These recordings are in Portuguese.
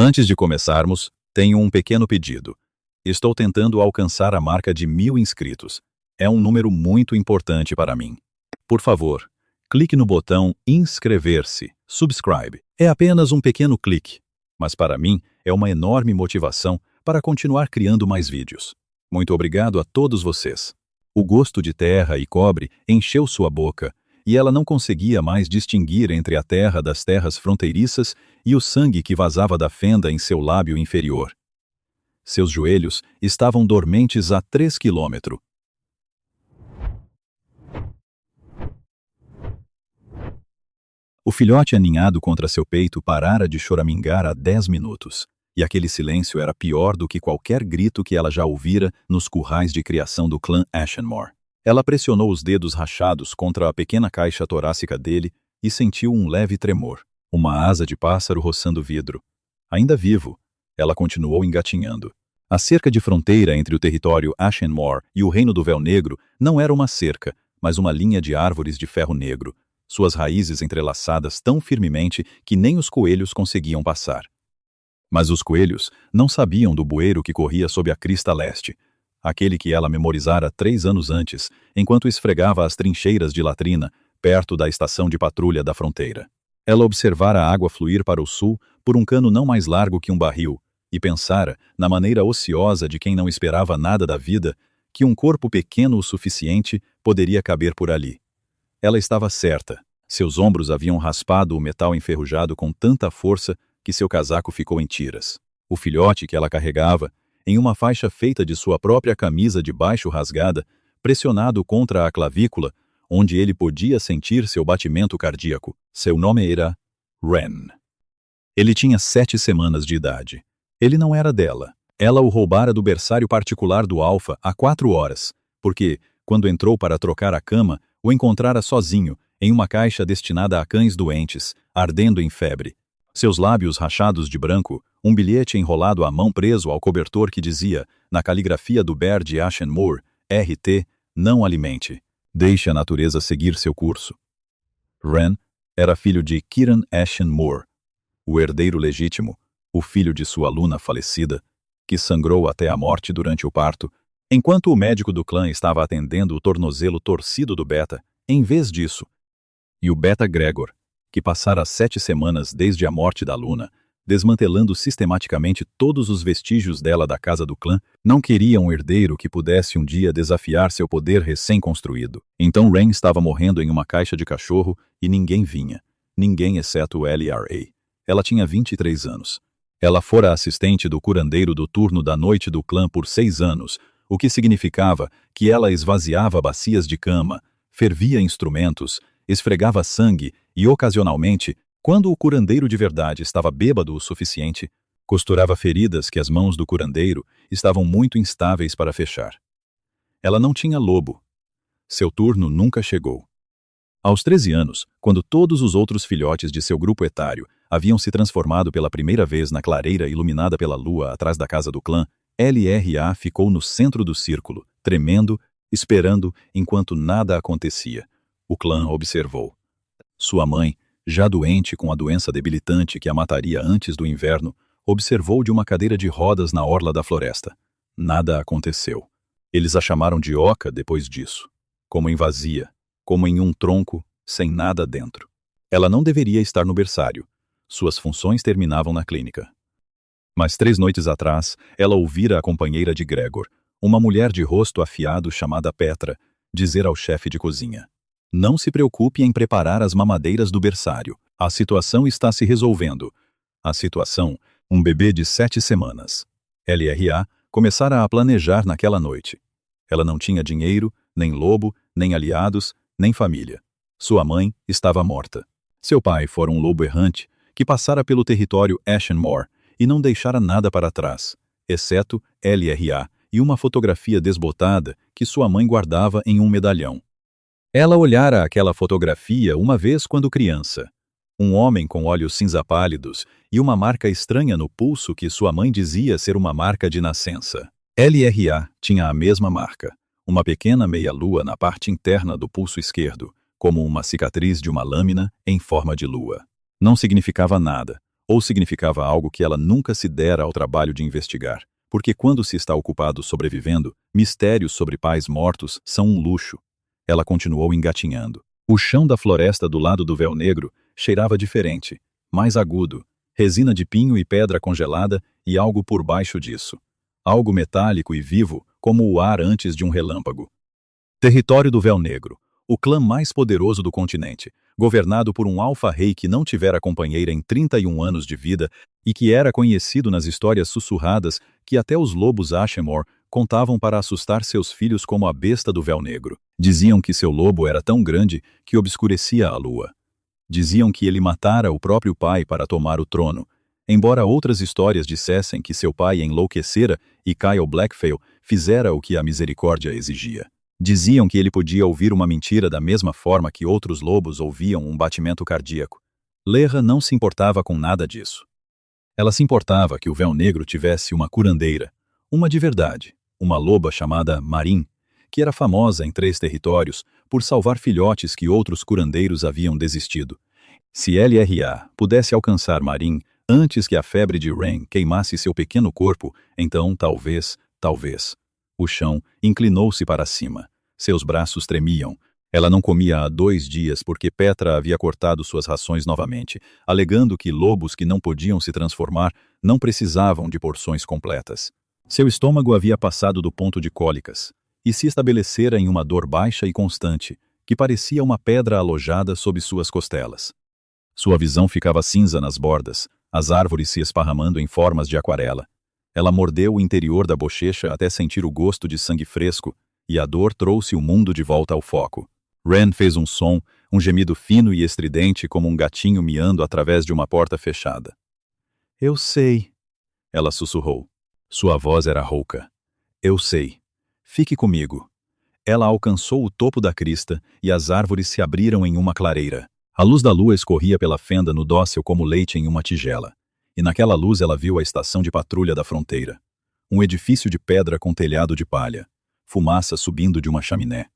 Antes de começarmos, tenho um pequeno pedido. Estou tentando alcançar a marca de 1000 inscritos. É um número muito importante para mim. Por favor, clique no botão inscrever-se, subscribe. É apenas um pequeno clique, mas para mim é uma enorme motivação para continuar criando mais vídeos. Muito obrigado a todos vocês. O gosto de terra e cobre encheu sua boca, e ela não conseguia mais distinguir entre a terra das terras fronteiriças e o sangue que vazava da fenda em seu lábio inferior. Seus joelhos estavam dormentes a 3 quilômetros. O filhote aninhado contra seu peito parara de choramingar há 10 minutos, e aquele silêncio era pior do que qualquer grito que ela já ouvira nos currais de criação do clã Ashenmore. Ela pressionou os dedos rachados contra a pequena caixa torácica dele e sentiu um leve tremor, uma asa de pássaro roçando vidro. Ainda vivo, ela continuou engatinhando. A cerca de fronteira entre o território Ashenmore e o Reino do Véu Negro não era uma cerca, mas uma linha de árvores de ferro negro, suas raízes entrelaçadas tão firmemente que nem os coelhos conseguiam passar. Mas os coelhos não sabiam do bueiro que corria sob a crista leste, aquele que ela memorizara 3 anos antes, enquanto esfregava as trincheiras de latrina, perto da estação de patrulha da fronteira. Ela observara a água fluir para o sul por um cano não mais largo que um barril, e pensara, na maneira ociosa de quem não esperava nada da vida, que um corpo pequeno o suficiente poderia caber por ali. Ela estava certa. Seus ombros haviam raspado o metal enferrujado com tanta força que seu casaco ficou em tiras. O filhote que ela carregava, em uma faixa feita de sua própria camisa de baixo rasgada, pressionado contra a clavícula, onde ele podia sentir seu batimento cardíaco. Seu nome era Ren. Ele tinha 7 semanas de idade. Ele não era dela. Ela o roubara do berçário particular do Alpha há 4 horas, porque, quando entrou para trocar a cama, o encontrara sozinho, em uma caixa destinada a cães doentes, ardendo em febre. Seus lábios rachados de branco, um bilhete enrolado à mão preso ao cobertor que dizia, na caligrafia do Bear de Ashenmore, RT, não alimente. Deixe a natureza seguir seu curso. Ren era filho de Kiran Ashenmore, o herdeiro legítimo, o filho de sua aluna falecida, que sangrou até a morte durante o parto, enquanto o médico do clã estava atendendo o tornozelo torcido do Beta, em vez disso. E o Beta Gregor, que passara 7 semanas desde a morte da Luna, desmantelando sistematicamente todos os vestígios dela da casa do clã, não queria um herdeiro que pudesse um dia desafiar seu poder recém-construído. Então Ren estava morrendo em uma caixa de cachorro e ninguém vinha. Ninguém exceto o LRA. Ela tinha 23 anos. Ela fora assistente do curandeiro do turno da noite do clã por 6 anos, o que significava que ela esvaziava bacias de cama, fervia instrumentos, esfregava sangue e, ocasionalmente, quando o curandeiro de verdade estava bêbado o suficiente, costurava feridas que as mãos do curandeiro estavam muito instáveis para fechar. Ela não tinha lobo. Seu turno nunca chegou. Aos 13 anos, quando todos os outros filhotes de seu grupo etário haviam se transformado pela primeira vez na clareira iluminada pela lua atrás da casa do clã, LRA ficou no centro do círculo, tremendo, esperando enquanto nada acontecia. O clã observou. Sua mãe, já doente com a doença debilitante que a mataria antes do inverno, observou de uma cadeira de rodas na orla da floresta. Nada aconteceu. Eles a chamaram de oca depois disso, como em vazia, como em um tronco, sem nada dentro. Ela não deveria estar no berçário. Suas funções terminavam na clínica. Mas 3 noites atrás, ela ouvira a companheira de Gregor, uma mulher de rosto afiado chamada Petra, dizer ao chefe de cozinha: "Não se preocupe em preparar as mamadeiras do berçário. A situação está se resolvendo." A situação, um bebê de 7 semanas. LRA começara a planejar naquela noite. Ela não tinha dinheiro, nem lobo, nem aliados, nem família. Sua mãe estava morta. Seu pai fora um lobo errante que passara pelo território Ashenmore e não deixara nada para trás, exceto LRA e uma fotografia desbotada que sua mãe guardava em um medalhão. Ela olhara aquela fotografia uma vez quando criança. Um homem com olhos cinza pálidos e uma marca estranha no pulso que sua mãe dizia ser uma marca de nascença. LRA tinha a mesma marca, uma pequena meia-lua na parte interna do pulso esquerdo, como uma cicatriz de uma lâmina em forma de lua. Não significava nada, ou significava algo que ela nunca se dera ao trabalho de investigar. Porque quando se está ocupado sobrevivendo, mistérios sobre pais mortos são um luxo. Ela continuou engatinhando. O chão da floresta do lado do véu negro cheirava diferente, mais agudo, resina de pinho e pedra congelada e algo por baixo disso. Algo metálico e vivo, como o ar antes de um relâmpago. Território do Véu Negro, o clã mais poderoso do continente, governado por um alfa-rei que não tivera companheira em 31 anos de vida e que era conhecido nas histórias sussurradas que até os lobos Ashemore contavam para assustar seus filhos como a besta do Véu Negro. Diziam que seu lobo era tão grande que obscurecia a lua. Diziam que ele matara o próprio pai para tomar o trono, embora outras histórias dissessem que seu pai enlouquecera e Kyle Blackfale fizera o que a misericórdia exigia. Diziam que ele podia ouvir uma mentira da mesma forma que outros lobos ouviam um batimento cardíaco. Lerra não se importava com nada disso. Ela se importava que o Véu Negro tivesse uma curandeira, uma de verdade, uma loba chamada Marin, que era famosa em 3 territórios por salvar filhotes que outros curandeiros haviam desistido. Se LRA pudesse alcançar Marin antes que a febre de Rain queimasse seu pequeno corpo, então talvez... O chão inclinou-se para cima. Seus braços tremiam. Ela não comia há 2 dias porque Petra havia cortado suas rações novamente, alegando que lobos que não podiam se transformar não precisavam de porções completas. Seu estômago havia passado do ponto de cólicas e se estabelecera em uma dor baixa e constante, que parecia uma pedra alojada sob suas costelas. Sua visão ficava cinza nas bordas, as árvores se esparramando em formas de aquarela. Ela mordeu o interior da bochecha até sentir o gosto de sangue fresco, e a dor trouxe o mundo de volta ao foco. Ren fez um som, um gemido fino e estridente como um gatinho miando através de uma porta fechada. Eu sei, ela sussurrou. Sua voz era rouca. Eu sei. Fique comigo. Ela alcançou o topo da crista e as árvores se abriram em uma clareira. A luz da lua escorria pela fenda no dócil como leite em uma tigela. E naquela luz ela viu a estação de patrulha da fronteira. Um edifício de pedra com telhado de palha. Fumaça subindo de uma chaminé.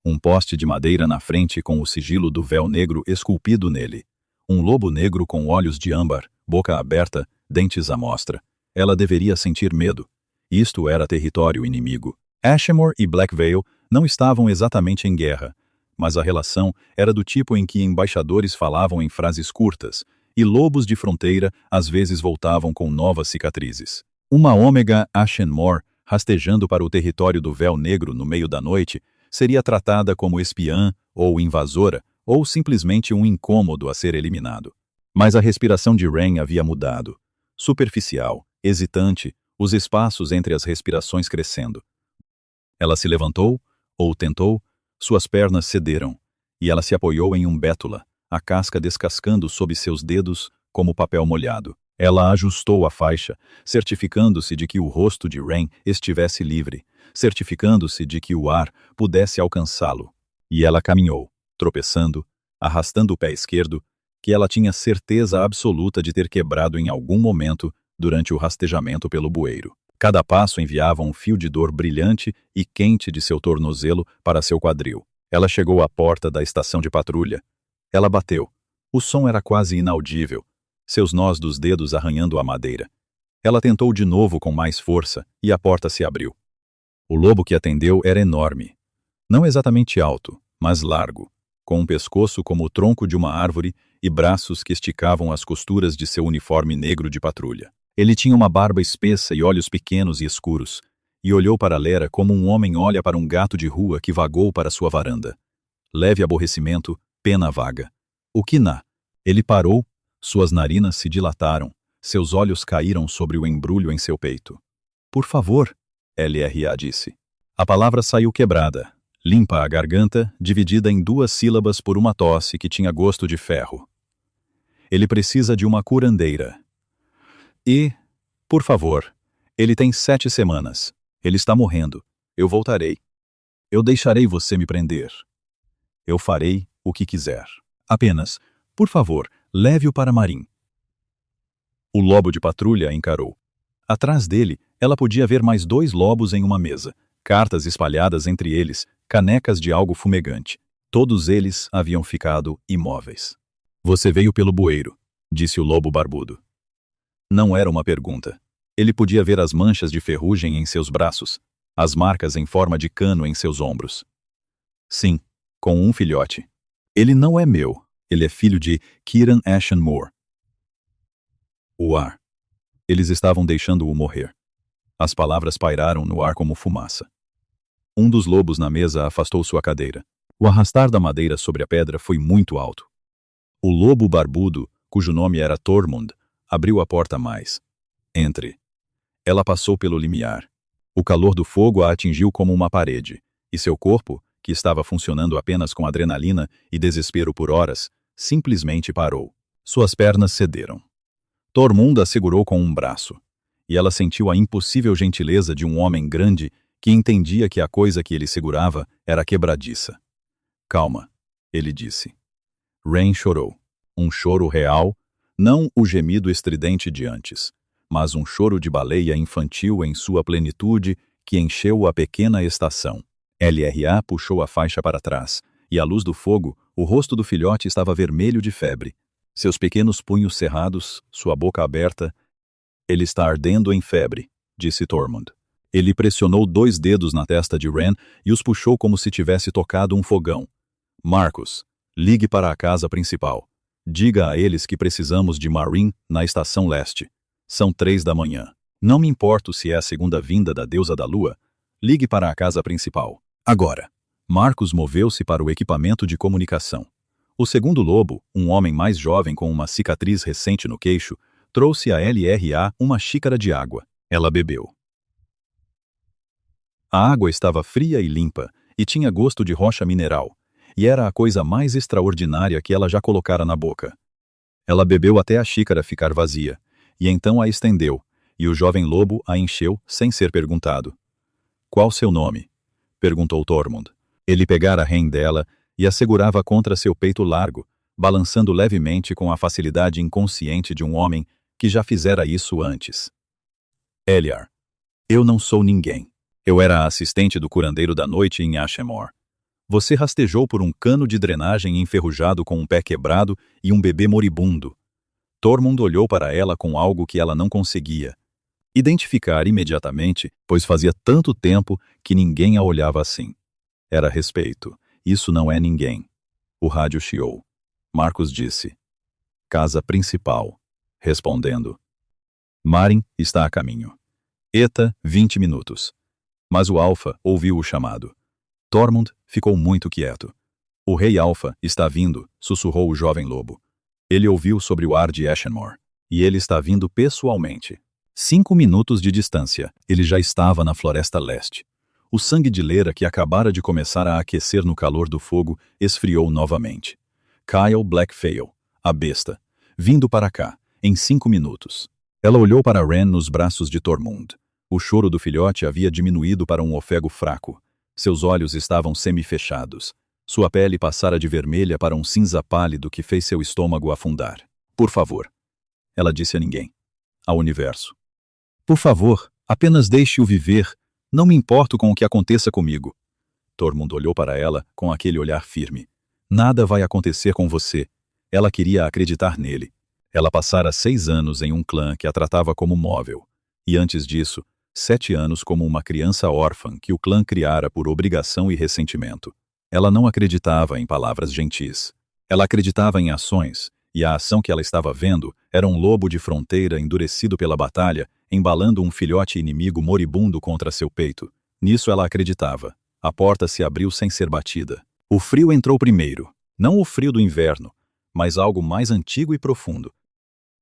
Um poste de madeira na frente com o sigilo do Véu Negro esculpido nele. Um lobo negro com olhos de âmbar, boca aberta, dentes à mostra. Ela deveria sentir medo. Isto era território inimigo. Ashemore e Blackvale não estavam exatamente em guerra, mas a relação era do tipo em que embaixadores falavam em frases curtas, e lobos de fronteira às vezes voltavam com novas cicatrizes. Uma ômega Ashemore, rastejando para o território do Véu Negro no meio da noite, seria tratada como espiã ou invasora, ou simplesmente um incômodo a ser eliminado. Mas a respiração de Rain havia mudado. Superficial, hesitante, os espaços entre as respirações crescendo. Ela se levantou, ou tentou, suas pernas cederam, e ela se apoiou em um bétula, a casca descascando sob seus dedos como papel molhado. Ela ajustou a faixa, certificando-se de que o rosto de Rain estivesse livre, certificando-se de que o ar pudesse alcançá-lo. E ela caminhou, tropeçando, arrastando o pé esquerdo, que ela tinha certeza absoluta de ter quebrado em algum momento durante o rastejamento pelo bueiro. Cada passo enviava um fio de dor brilhante e quente de seu tornozelo para seu quadril. Ela chegou à porta da estação de patrulha. Ela bateu. O som era quase inaudível, seus nós dos dedos arranhando a madeira. Ela tentou de novo com mais força e a porta se abriu. O lobo que atendeu era enorme. Não exatamente alto, mas largo, com um pescoço como o tronco de uma árvore e braços que esticavam as costuras de seu uniforme negro de patrulha. Ele tinha uma barba espessa e olhos pequenos e escuros, e olhou para Lera como um homem olha para um gato de rua que vagou para sua varanda. Leve aborrecimento, pena vaga. O que na? Ele parou, suas narinas se dilataram, seus olhos caíram sobre o embrulho em seu peito. Por favor, LRA disse. A palavra saiu quebrada, limpa a garganta, dividida em 2 sílabas por uma tosse que tinha gosto de ferro. Ele precisa de uma curandeira. E, por favor, ele tem 7 semanas. Ele está morrendo. Eu voltarei. Eu deixarei você me prender. Eu farei o que quiser. Apenas, por favor, leve-o para Marin. O lobo de patrulha a encarou. Atrás dele, ela podia ver mais 2 lobos em uma mesa, cartas espalhadas entre eles, canecas de algo fumegante. Todos eles haviam ficado imóveis. Você veio pelo bueiro. disse o lobo barbudo. Não era uma pergunta. Ele podia ver as manchas de ferrugem em seus braços, as marcas em forma de cano em seus ombros. Sim, com um filhote. Ele não é meu. Ele é filho de Kieran Ashenmore. O ar. Eles estavam deixando-o morrer. As palavras pairaram no ar como fumaça. Um dos lobos na mesa afastou sua cadeira. O arrastar da madeira sobre a pedra foi muito alto. O lobo barbudo, cujo nome era Tormund, abriu a porta mais. Entre. Ela passou pelo limiar. O calor do fogo a atingiu como uma parede, e seu corpo, que estava funcionando apenas com adrenalina e desespero por horas, simplesmente parou. Suas pernas cederam. Tormund a segurou com um braço, e ela sentiu a impossível gentileza de um homem grande que entendia que a coisa que ele segurava era quebradiça. Calma, ele disse. Rain chorou. Um choro real, não o gemido estridente de antes, mas um choro de baleia infantil em sua plenitude que encheu a pequena estação. LRA puxou a faixa para trás, e à luz do fogo, o rosto do filhote estava vermelho de febre. Seus pequenos punhos cerrados, sua boca aberta. Ele está ardendo em febre, disse Tormund. Ele pressionou 2 dedos na testa de Ren e os puxou como se tivesse tocado um fogão. Marcus, ligue para a casa principal. Diga a eles que precisamos de Meereen na estação leste. São 3 da manhã. Não me importo se é a segunda vinda da deusa da lua. Ligue para a casa principal. Agora. Marcus moveu-se para o equipamento de comunicação. O segundo lobo, um homem mais jovem com uma cicatriz recente no queixo, trouxe a LRA uma xícara de água. Ela bebeu. A água estava fria e limpa, e tinha gosto de rocha mineral, e era a coisa mais extraordinária que ela já colocara na boca. Ela bebeu até a xícara ficar vazia, e então a estendeu, e o jovem lobo a encheu sem ser perguntado. Qual seu nome? Perguntou Tormund. Ele pegara a ren dela e a segurava contra seu peito largo, balançando levemente com a facilidade inconsciente de um homem que já fizera isso antes. Eliar. Eu não sou ninguém. Eu era a assistente do curandeiro da noite em Ashemore. Você rastejou por um cano de drenagem enferrujado com um pé quebrado e um bebê moribundo. Tormund olhou para ela com algo que ela não conseguia identificar imediatamente, pois fazia tanto tempo que ninguém a olhava assim. Era respeito. Isso não é ninguém. O rádio chiou. Marcus disse. Casa principal. Respondendo. Meereen está a caminho. Eta, 20 minutos. Mas o Alfa ouviu o chamado. Tormund ficou muito quieto. O rei Alfa está vindo, sussurrou o jovem lobo. Ele ouviu sobre o ar de Ashenmore. E ele está vindo pessoalmente. 5 minutos de distância, ele já estava na floresta leste. O sangue de Lera que acabara de começar a aquecer no calor do fogo esfriou novamente. Kyle Blackfale, a besta, vindo para cá, em 5 minutos. Ela olhou para Ren nos braços de Tormund. O choro do filhote havia diminuído para um ofego fraco. Seus olhos estavam semifechados. Sua pele passara de vermelha para um cinza pálido que fez seu estômago afundar. Por favor. Ela disse a ninguém. Ao universo. Por favor, apenas deixe-o viver. Não me importo com o que aconteça comigo. Tormund olhou para ela com aquele olhar firme. Nada vai acontecer com você. Ela queria acreditar nele. Ela passara 6 anos em um clã que a tratava como móvel. E antes disso, 7 anos como uma criança órfã que o clã criara por obrigação e ressentimento. Ela não acreditava em palavras gentis. Ela acreditava em ações, e a ação que ela estava vendo era um lobo de fronteira endurecido pela batalha, embalando um filhote inimigo moribundo contra seu peito. Nisso ela acreditava. A porta se abriu sem ser batida. O frio entrou primeiro. Não o frio do inverno, mas algo mais antigo e profundo.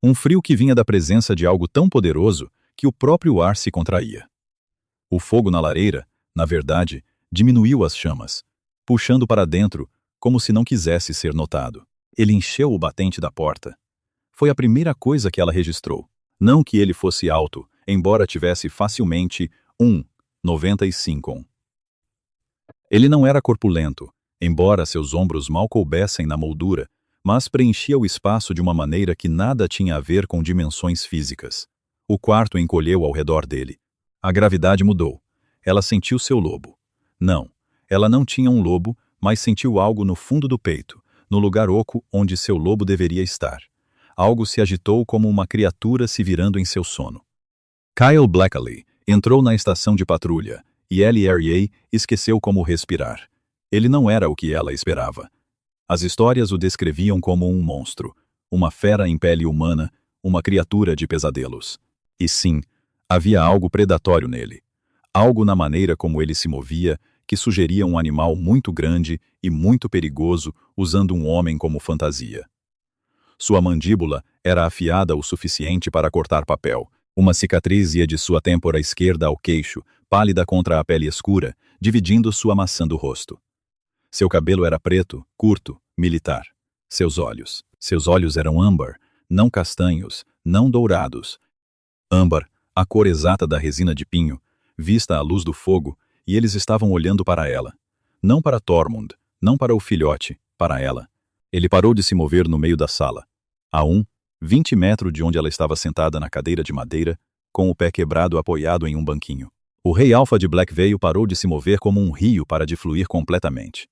Um frio que vinha da presença de algo tão poderoso que o próprio ar se contraía. O fogo na lareira, na verdade, diminuiu as chamas, puxando para dentro, como se não quisesse ser notado. Ele encheu o batente da porta. Foi a primeira coisa que ela registrou. Não que ele fosse alto, embora tivesse facilmente 1,95. Ele não era corpulento, embora seus ombros mal coubessem na moldura, mas preenchia o espaço de uma maneira que nada tinha a ver com dimensões físicas. O quarto encolheu ao redor dele. A gravidade mudou. Ela sentiu seu lobo. Não, ela não tinha um lobo, mas sentiu algo no fundo do peito, no lugar oco onde seu lobo deveria estar. algo se agitou como uma criatura se virando em seu sono. Kyle Blackley entrou na estação de patrulha e LRA esqueceu como respirar. Ele não era o que ela esperava. As histórias o descreviam como um monstro, uma fera em pele humana, uma criatura de pesadelos. E sim, havia algo predatório nele. Algo na maneira como ele se movia que sugeria um animal muito grande e muito perigoso usando um homem como fantasia. Sua mandíbula era afiada o suficiente para cortar papel. Uma cicatriz ia de sua têmpora esquerda ao queixo, pálida contra a pele escura, dividindo sua maçã do rosto. Seu cabelo era preto, curto, militar. Seus olhos eram âmbar, não castanhos, não dourados. Âmbar, a cor exata da resina de pinho, vista à luz do fogo, e eles estavam olhando para ela. Não para Tormund, não para o filhote, para ela. Ele parou de se mover no meio da sala. A 20 metros de onde ela estava sentada na cadeira de madeira, com o pé quebrado apoiado em um banquinho. O rei alfa de Blackvale parou de se mover como um rio para de fluir completamente.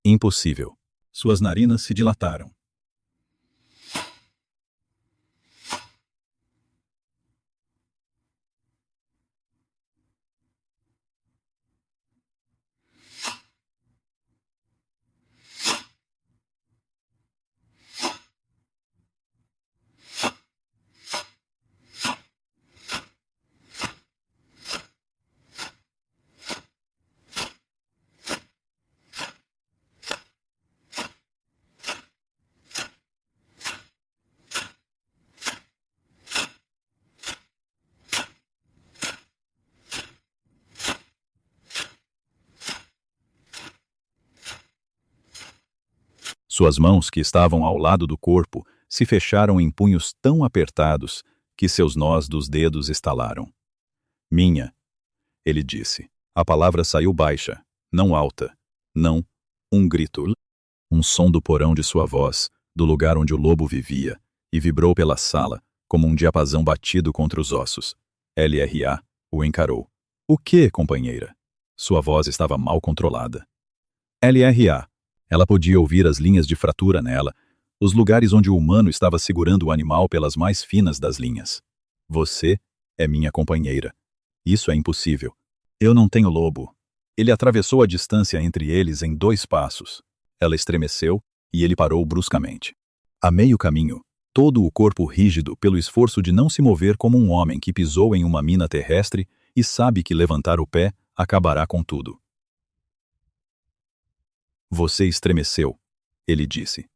Impossível. Suas narinas se dilataram. Suas mãos, que estavam ao lado do corpo, se fecharam em punhos tão apertados que seus nós dos dedos estalaram. Minha, ele disse. A palavra saiu baixa, não alta, não um grito. Um som do porão de sua voz, do lugar onde o lobo vivia, e vibrou pela sala, como um diapasão batido contra os ossos. LRA o encarou. O que, companheira? Sua voz estava mal controlada. LRA. Ela podia ouvir as linhas de fratura nela, os lugares onde o humano estava segurando o animal pelas mais finas das linhas. Você é minha companheira. Isso é impossível. Eu não tenho lobo. Ele atravessou a distância entre eles em 2 passos. Ela estremeceu e ele parou bruscamente. A meio caminho, todo o corpo rígido pelo esforço de não se mover como um homem que pisou em uma mina terrestre e sabe que levantar o pé acabará com tudo. Você estremeceu, ele disse.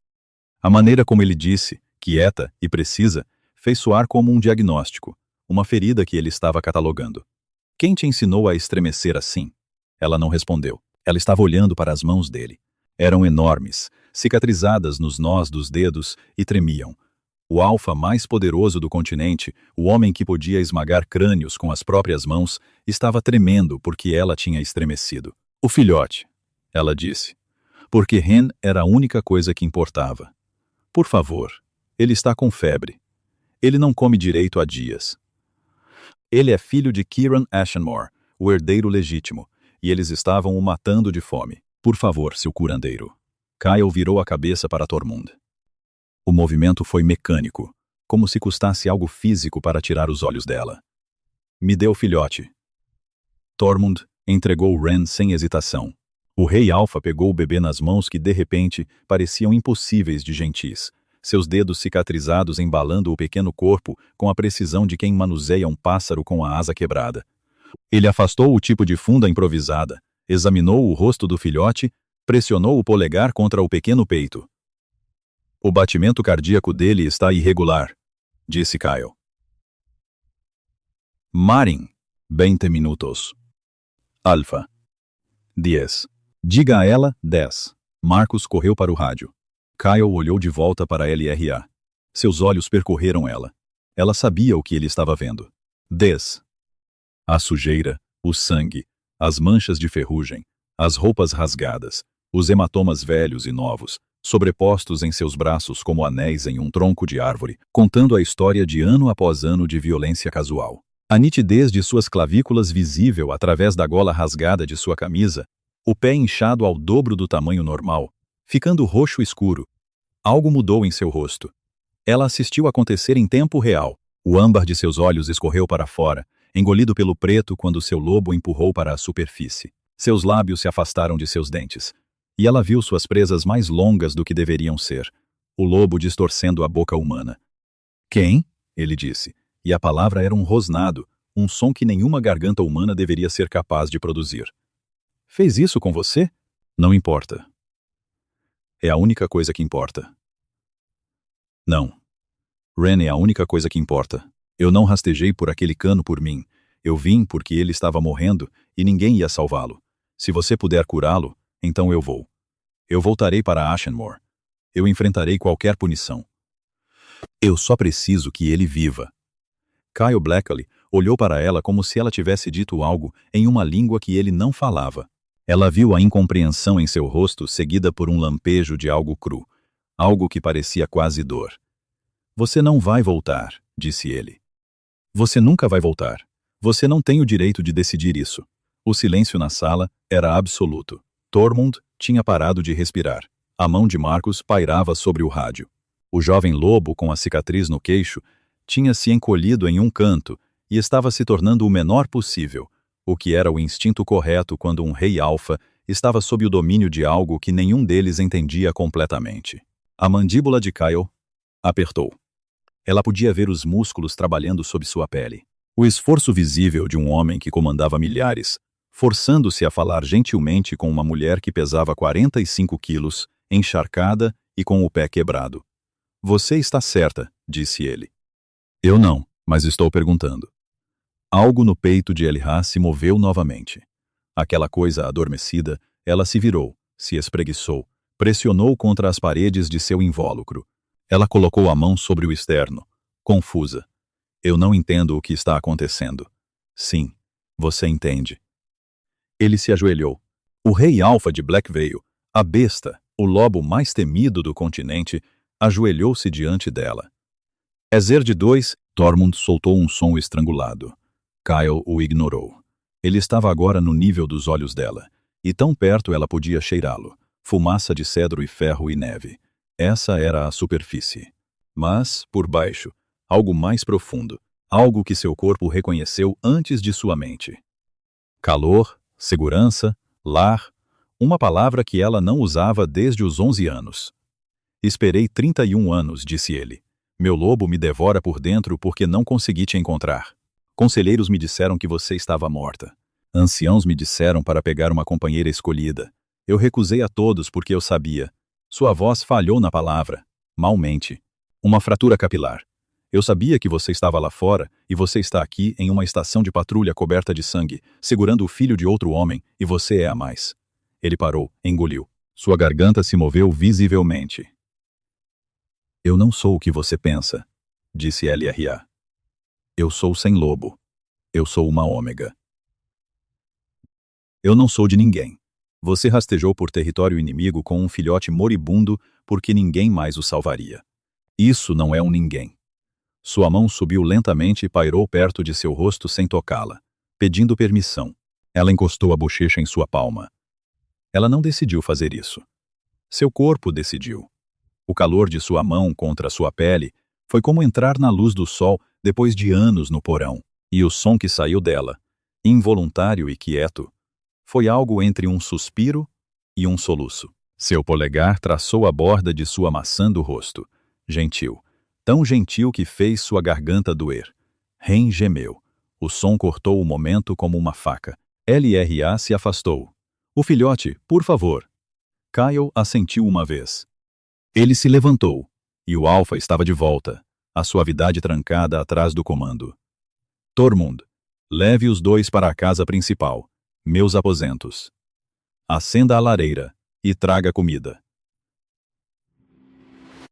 A maneira como ele disse, quieta e precisa, fez soar como um diagnóstico, uma ferida que ele estava catalogando. Quem te ensinou a estremecer assim? Ela não respondeu. Ela estava olhando para as mãos dele. Eram enormes, cicatrizadas nos nós dos dedos e tremiam. O alfa mais poderoso do continente, o homem que podia esmagar crânios com as próprias mãos, estava tremendo porque ela tinha estremecido. O filhote, ela disse. Porque Hen era a única coisa que importava. Por favor, ele está com febre. Ele não come direito há dias. Ele é filho de Kieran Ashenmore, o herdeiro legítimo, e eles estavam o matando de fome. Por favor, seu curandeiro. Kyle virou a cabeça para Tormund. O movimento foi mecânico, como se custasse algo físico para tirar os olhos dela. Me dê o filhote. Tormund entregou Ren sem hesitação. O rei alfa pegou o bebê nas mãos que, de repente, pareciam impossíveis de gentis, seus dedos cicatrizados embalando o pequeno corpo com a precisão de quem manuseia um pássaro com a asa quebrada. Ele afastou o tipo de funda improvisada, examinou o rosto do filhote, pressionou o polegar contra o pequeno peito. O batimento cardíaco dele está irregular, disse Kyle. Marin, 20 minutos. Alfa. 10. Diga a ela 10. Marcus correu para o rádio. Kyle olhou de volta para LRA. Seus olhos percorreram ela. Ela sabia o que ele estava vendo. 10. A sujeira, o sangue, as manchas de ferrugem, as roupas rasgadas, os hematomas velhos e novos, sobrepostos em seus braços como anéis em um tronco de árvore, contando a história de ano após ano de violência casual. A nitidez de suas clavículas visível através da gola rasgada de sua camisa, o pé inchado ao dobro do tamanho normal, ficando roxo escuro. Algo mudou em seu rosto. Ela assistiu acontecer em tempo real. O âmbar de seus olhos escorreu para fora, engolido pelo preto quando seu lobo o empurrou para a superfície. Seus lábios se afastaram de seus dentes. E ela viu suas presas mais longas do que deveriam ser. O lobo distorcendo a boca humana. Quem? Ele disse. E a palavra era um rosnado, um som que nenhuma garganta humana deveria ser capaz de produzir. Fez isso com você? Não importa. É a única coisa que importa. Não. Ren é a única coisa que importa. Eu não rastejei por aquele cano por mim. Eu vim porque ele estava morrendo e ninguém ia salvá-lo. Se você puder curá-lo, então eu vou. Eu voltarei para Ashenmore. Eu enfrentarei qualquer punição. Eu só preciso que ele viva. Kyle Blackley olhou para ela como se ela tivesse dito algo em uma língua que ele não falava. Ela viu a incompreensão em seu rosto seguida por um lampejo de algo cru. Algo que parecia quase dor. Você não vai voltar, disse ele. Você nunca vai voltar. Você não tem o direito de decidir isso. O silêncio na sala era absoluto. Tormund tinha parado de respirar. A mão de Marcus pairava sobre o rádio. O jovem lobo, com a cicatriz no queixo, tinha se encolhido em um canto e estava se tornando o menor possível, o que era o instinto correto quando um rei alfa estava sob o domínio de algo que nenhum deles entendia completamente. A mandíbula de Kyle apertou. Ela podia ver os músculos trabalhando sob sua pele. O esforço visível de um homem que comandava milhares, forçando-se a falar gentilmente com uma mulher que pesava 45 quilos, encharcada e com o pé quebrado. Você está certa, disse ele. Eu não, mas estou perguntando. Algo no peito de Elha se moveu novamente. Aquela coisa adormecida, ela se virou, se espreguiçou, pressionou contra as paredes de seu invólucro. Ela colocou a mão sobre o externo, confusa. Eu não entendo o que está acontecendo. Sim, você entende. Ele se ajoelhou. O rei alfa de Blackvale, a besta, o lobo mais temido do continente, ajoelhou-se diante dela. Ezer de 2, Tormund soltou um som estrangulado. Kyle o ignorou. Ele estava agora no nível dos olhos dela, e tão perto ela podia cheirá-lo. Fumaça de cedro e ferro e neve. Essa era a superfície. Mas, por baixo, algo mais profundo, algo que seu corpo reconheceu antes de sua mente. Calor, segurança, lar, uma palavra que ela não usava desde os 11 anos. Esperei 31 anos, disse ele. Meu lobo me devora por dentro porque não consegui te encontrar. Conselheiros me disseram que você estava morta. Anciãos me disseram para pegar uma companheira escolhida. Eu recusei a todos porque eu sabia. Sua voz falhou na palavra. Malmente. Uma fratura capilar. Eu sabia que você estava lá fora e você está aqui em uma estação de patrulha coberta de sangue, segurando o filho de outro homem, e você é a mais. Ele parou, engoliu. Sua garganta se moveu visivelmente. Eu não sou o que você pensa, disse Elha. Eu sou sem lobo. Eu sou uma ômega. Eu não sou de ninguém. Você rastejou por território inimigo com um filhote moribundo porque ninguém mais o salvaria. Isso não é um ninguém. Sua mão subiu lentamente e pairou perto de seu rosto sem tocá-la, pedindo permissão. Ela encostou a bochecha em sua palma. Ela não decidiu fazer isso. Seu corpo decidiu. O calor de sua mão contra sua pele foi como entrar na luz do sol depois de anos no porão. E o som que saiu dela, involuntário e quieto, foi algo entre um suspiro e um soluço. Seu polegar traçou a borda de sua maçã do rosto. Gentil. Tão gentil que fez sua garganta doer. Ren gemeu. O som cortou o momento como uma faca. Elha se afastou. O filhote, por favor. Kyle assentiu uma vez. Ele se levantou. E o alfa estava de volta, a suavidade trancada atrás do comando. Tormund, leve os dois para a casa principal. Meus aposentos. Acenda a lareira e traga comida.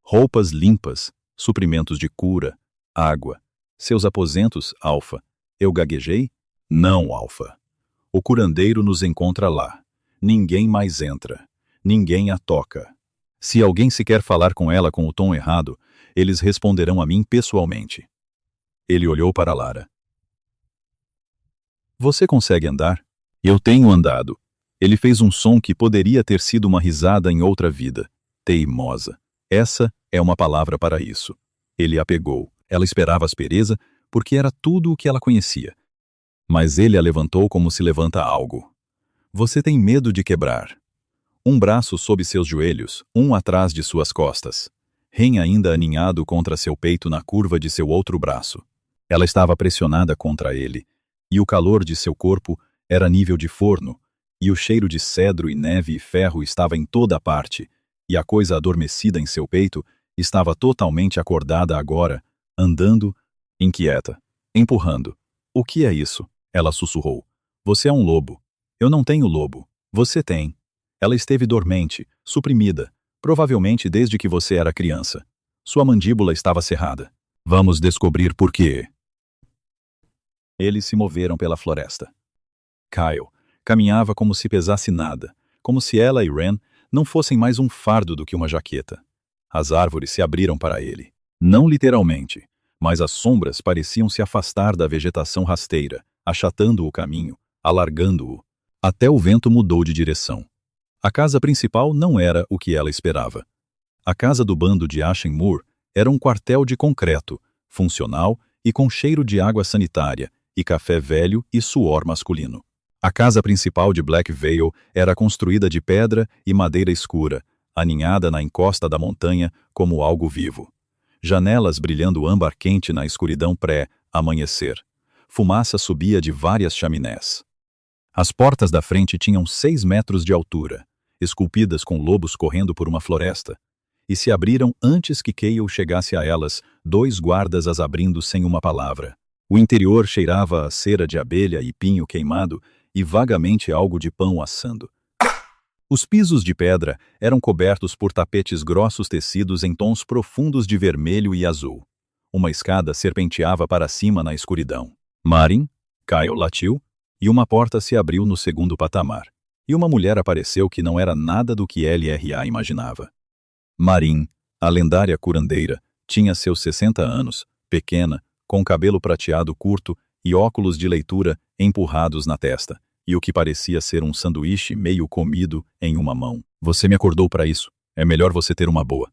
Roupas limpas, suprimentos de cura, água. Seus aposentos, Alfa. Eu gaguejei? Não, Alfa. O curandeiro nos encontra lá. Ninguém mais entra. Ninguém a toca. Se alguém se quer falar com ela com o tom errado, eles responderão a mim pessoalmente. Ele olhou para Lara. Você consegue andar? Eu tenho andado. Ele fez um som que poderia ter sido uma risada em outra vida. Teimosa. Essa é uma palavra para isso. Ele a pegou. Ela esperava aspereza, porque era tudo o que ela conhecia. Mas ele a levantou como se levanta algo. Você tem medo de quebrar. Um braço sob seus joelhos, um atrás de suas costas. Ren ainda aninhado contra seu peito na curva de seu outro braço. Ela estava pressionada contra ele, e o calor de seu corpo era nível de forno, e o cheiro de cedro e neve e ferro estava em toda parte, e a coisa adormecida em seu peito estava totalmente acordada agora, andando, inquieta, empurrando. O que é isso? Ela sussurrou. Você é um lobo. Eu não tenho lobo. Você tem. Ela esteve dormente, suprimida, provavelmente desde que você era criança. Sua mandíbula estava cerrada. Vamos descobrir por quê. Eles se moveram pela floresta. Kyle caminhava como se pesasse nada, como se ela e Ren não fossem mais um fardo do que uma jaqueta. As árvores se abriram para ele. Não literalmente, mas as sombras pareciam se afastar da vegetação rasteira, achatando o caminho, alargando-o. Até o vento mudou de direção. A casa principal não era o que ela esperava. A casa do bando de Ashen Moor era um quartel de concreto, funcional e com cheiro de água sanitária, e café velho e suor masculino. A casa principal de Black Vale era construída de pedra e madeira escura, aninhada na encosta da montanha como algo vivo. Janelas brilhando âmbar quente na escuridão pré-amanhecer. Fumaça subia de várias chaminés. As portas da frente tinham 6 metros de altura, esculpidas com lobos correndo por uma floresta, e se abriram antes que Cale chegasse a elas, 2 guardas as abrindo sem uma palavra. O interior cheirava a cera de abelha e pinho queimado e vagamente algo de pão assando. Os pisos de pedra eram cobertos por tapetes grossos tecidos em tons profundos de vermelho e azul. Uma escada serpenteava para cima na escuridão. Marin, Kyle latiu, e uma porta se abriu no segundo patamar. E uma mulher apareceu que não era nada do que LRA imaginava. Marin, a lendária curandeira, tinha seus 60 anos, pequena, com cabelo prateado curto e óculos de leitura empurrados na testa, e o que parecia ser um sanduíche meio comido em uma mão. Você me acordou para isso. É melhor você ter uma boa.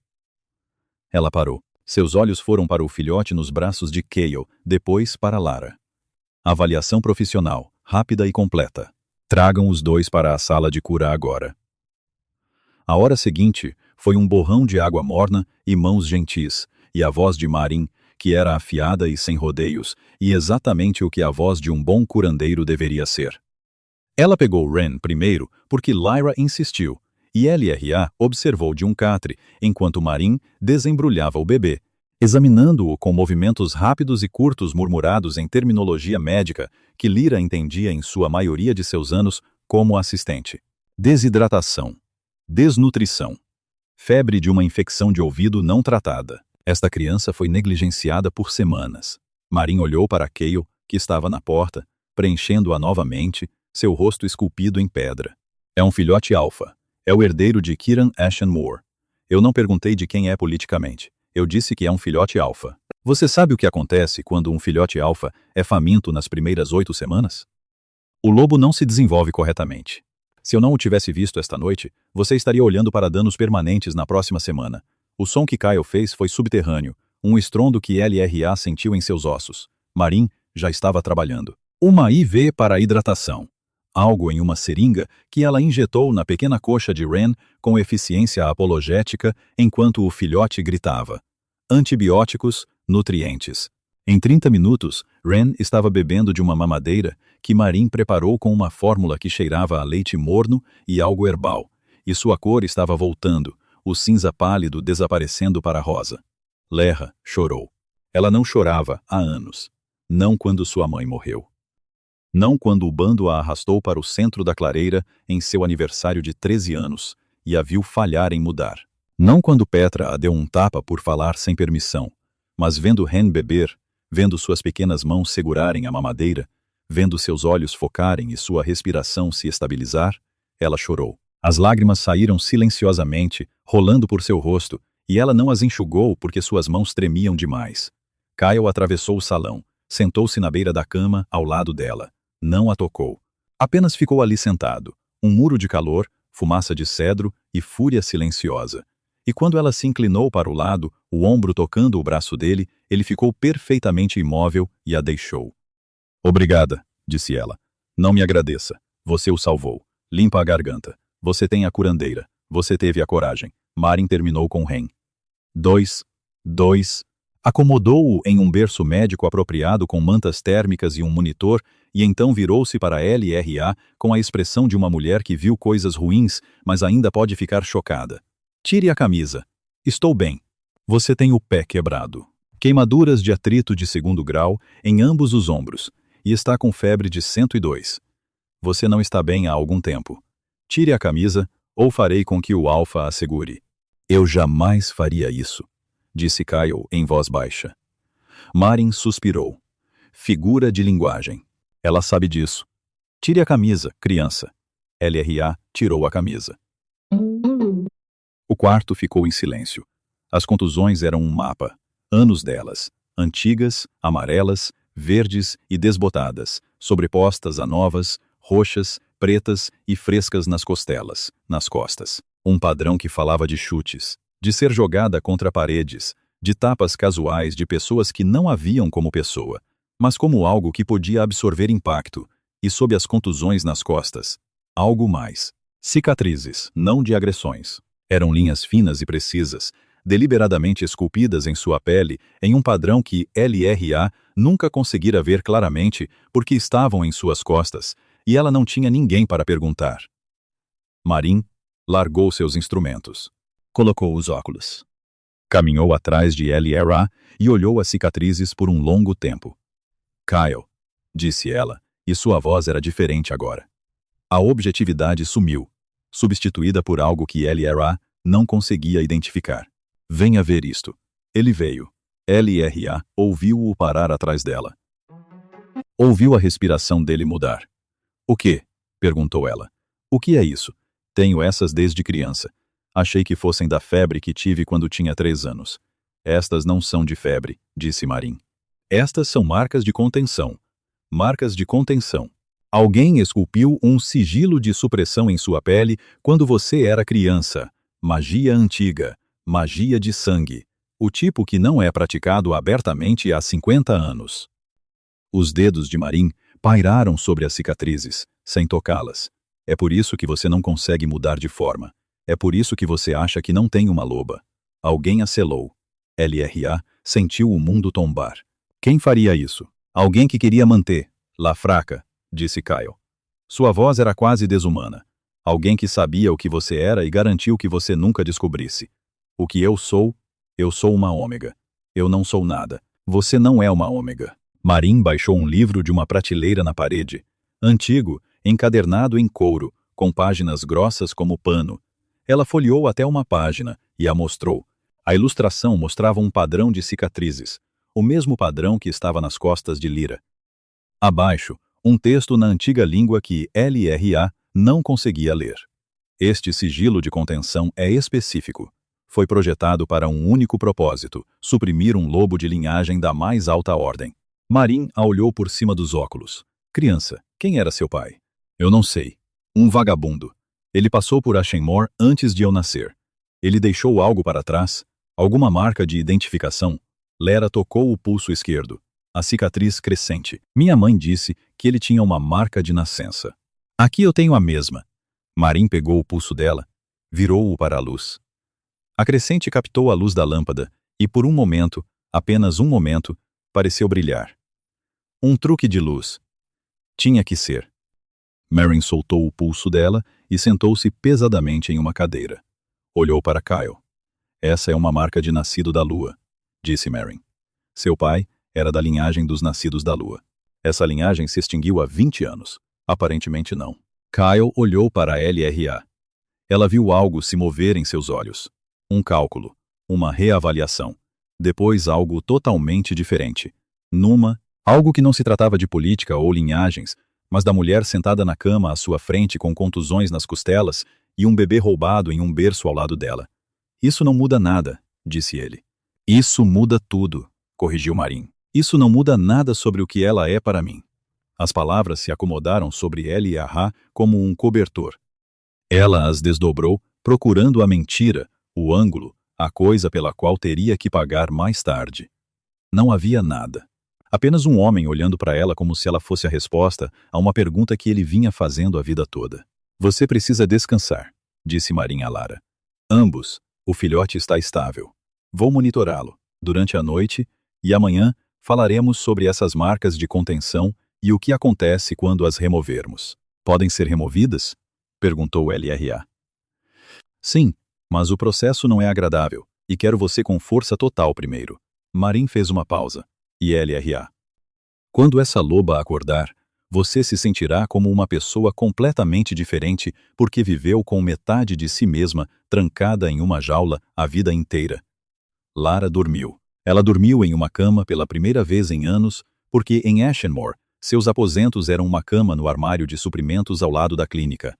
Ela parou. Seus olhos foram para o filhote nos braços de Cale, depois para Lara. Avaliação profissional, rápida e completa. Tragam os 2 para a sala de cura agora. A hora seguinte foi um borrão de água morna e mãos gentis, e a voz de Marin, que era afiada e sem rodeios, e exatamente o que a voz de um bom curandeiro deveria ser. Ela pegou Ren primeiro porque Lyra insistiu, e LRA observou de um catre, enquanto Marin desembrulhava o bebê, examinando-o com movimentos rápidos e curtos murmurados em terminologia médica que Lyra entendia em sua maioria de seus anos como assistente. Desidratação. Desnutrição. Febre de uma infecção de ouvido não tratada. Esta criança foi negligenciada por semanas. Marin olhou para Cale, que estava na porta, preenchendo-a novamente, seu rosto esculpido em pedra. É um filhote alfa. É o herdeiro de Kiran Ashen Moor. Eu não perguntei de quem é politicamente. Eu disse que é um filhote alfa. Você sabe o que acontece quando um filhote alfa é faminto nas primeiras 8 semanas? O lobo não se desenvolve corretamente. Se eu não o tivesse visto esta noite, você estaria olhando para danos permanentes na próxima semana. O som que Kyle fez foi subterrâneo, um estrondo que LRA sentiu em seus ossos. Marin já estava trabalhando. Uma IV para hidratação. Algo em uma seringa que ela injetou na pequena coxa de Ren com eficiência apologética enquanto o filhote gritava. Antibióticos, nutrientes. Em 30 minutos, Ren estava bebendo de uma mamadeira que Marin preparou com uma fórmula que cheirava a leite morno e algo herbal, e sua cor estava voltando, o cinza pálido desaparecendo para rosa. Lerra chorou. Ela não chorava há anos. Não quando sua mãe morreu. Não quando o bando a arrastou para o centro da clareira em seu aniversário de 13 anos e a viu falhar em mudar. Não quando Petra a deu um tapa por falar sem permissão, mas vendo Ren beber, vendo suas pequenas mãos segurarem a mamadeira, vendo seus olhos focarem e sua respiração se estabilizar, ela chorou. As lágrimas saíram silenciosamente, rolando por seu rosto, e ela não as enxugou porque suas mãos tremiam demais. Kyle atravessou o salão, sentou-se na beira da cama, ao lado dela. Não a tocou. Apenas ficou ali sentado. Um muro de calor, fumaça de cedro e fúria silenciosa. E quando ela se inclinou para o lado, o ombro tocando o braço dele, ele ficou perfeitamente imóvel e a deixou. Obrigada, disse ela. Não me agradeça. Você o salvou. Limpa a garganta. Você tem a curandeira. Você teve a coragem. Marin terminou com Ren. 2. Acomodou-o em um berço médico apropriado com mantas térmicas e um monitor, e então virou-se para LRA com a expressão de uma mulher que viu coisas ruins, mas ainda pode ficar chocada. Tire a camisa. Estou bem. Você tem o pé quebrado. Queimaduras de atrito de 2º grau em ambos os ombros, e está com febre de 102. Você não está bem há algum tempo. Tire a camisa, ou farei com que o Alpha a segure. Eu jamais faria isso, disse Kyle em voz baixa. Marin suspirou. Figura de linguagem. Ela sabe disso. Tire a camisa, criança. LRA tirou a camisa. O quarto ficou em silêncio. As contusões eram um mapa. Anos delas. Antigas, amarelas, verdes e desbotadas, sobrepostas a novas, roxas, pretas e frescas nas costelas, nas costas. Um padrão que falava de chutes, de ser jogada contra paredes, de tapas casuais de pessoas que não a viam como pessoa, mas como algo que podia absorver impacto, e sob as contusões nas costas, algo mais. Cicatrizes, não de agressões. Eram linhas finas e precisas, deliberadamente esculpidas em sua pele em um padrão que LRA nunca conseguira ver claramente porque estavam em suas costas, e ela não tinha ninguém para perguntar. Marin largou seus instrumentos. Colocou os óculos. Caminhou atrás de LRA e olhou as cicatrizes por um longo tempo. Kyle, disse ela, e sua voz era diferente agora. A objetividade sumiu, substituída por algo que LRA não conseguia identificar. Venha ver isto. Ele veio. LRA ouviu-o parar atrás dela. Ouviu a respiração dele mudar. O quê? Perguntou ela. O que é isso? Tenho essas desde criança. Achei que fossem da febre que tive quando tinha 3 anos. Estas não são de febre, disse Marin. Estas são marcas de contenção. Marcas de contenção. Alguém esculpiu um sigilo de supressão em sua pele quando você era criança. Magia antiga. Magia de sangue. O tipo que não é praticado abertamente há 50 anos. Os dedos de Marin pairaram sobre as cicatrizes, sem tocá-las. É por isso que você não consegue mudar de forma. É por isso que você acha que não tem uma loba. Alguém a selou. LRA sentiu o mundo tombar. Quem faria isso? Alguém que queria manter. La fraca, disse Kyle. Sua voz era quase desumana. Alguém que sabia o que você era e garantiu que você nunca descobrisse. O que eu sou uma ômega. Eu não sou nada. Você não é uma ômega. Marin baixou um livro de uma prateleira na parede. Antigo, encadernado em couro, com páginas grossas como pano. Ela folheou até uma página e a mostrou. A ilustração mostrava um padrão de cicatrizes, o mesmo padrão que estava nas costas de Lyra. Abaixo, um texto na antiga língua que LRA não conseguia ler. Este sigilo de contenção é específico. Foi projetado para um único propósito, suprimir um lobo de linhagem da mais alta ordem. Marin a olhou por cima dos óculos. Criança, quem era seu pai? Eu não sei. Um vagabundo. Ele passou por Ashenmore antes de eu nascer. Ele deixou algo para trás? Alguma marca de identificação? Lera tocou o pulso esquerdo. A cicatriz crescente. Minha mãe disse que ele tinha uma marca de nascença. Aqui eu tenho a mesma. Marin pegou o pulso dela, virou-o para a luz. A crescente captou a luz da lâmpada e por um momento, apenas um momento, pareceu brilhar. Um truque de luz. Tinha que ser. Marin soltou o pulso dela e sentou-se pesadamente em uma cadeira. Olhou para Kyle. Essa é uma marca de nascido da lua, disse Marin. Seu pai era da linhagem dos nascidos da lua. Essa linhagem se extinguiu há 20 anos. Aparentemente não. Kyle olhou para a LRA. Ela viu algo se mover em seus olhos. Um cálculo, uma reavaliação. Depois algo totalmente diferente. Algo que não se tratava de política ou linhagens, mas da mulher sentada na cama à sua frente com contusões nas costelas e um bebê roubado em um berço ao lado dela. Isso não muda nada, disse ele. Isso muda tudo, corrigiu Marin. Isso não muda nada sobre o que ela é para mim. As palavras se acomodaram sobre LRA como um cobertor. Ela as desdobrou, procurando a mentira, o ângulo, a coisa pela qual teria que pagar mais tarde. Não havia nada. Apenas um homem olhando para ela como se ela fosse a resposta a uma pergunta que ele vinha fazendo a vida toda. Você precisa descansar, disse Marin a Lara. Ambos. O filhote está estável. Vou monitorá-lo durante a noite e amanhã falaremos sobre essas marcas de contenção e o que acontece quando as removermos. Podem ser removidas? Perguntou o LRA. Sim, mas o processo não é agradável e quero você com força total primeiro. Marin fez uma pausa. E LRA. Quando essa loba acordar, você se sentirá como uma pessoa completamente diferente porque viveu com metade de si mesma trancada em uma jaula a vida inteira. Lara dormiu. Ela dormiu em uma cama pela primeira vez em anos porque em Ashenmore, seus aposentos eram uma cama no armário de suprimentos ao lado da clínica.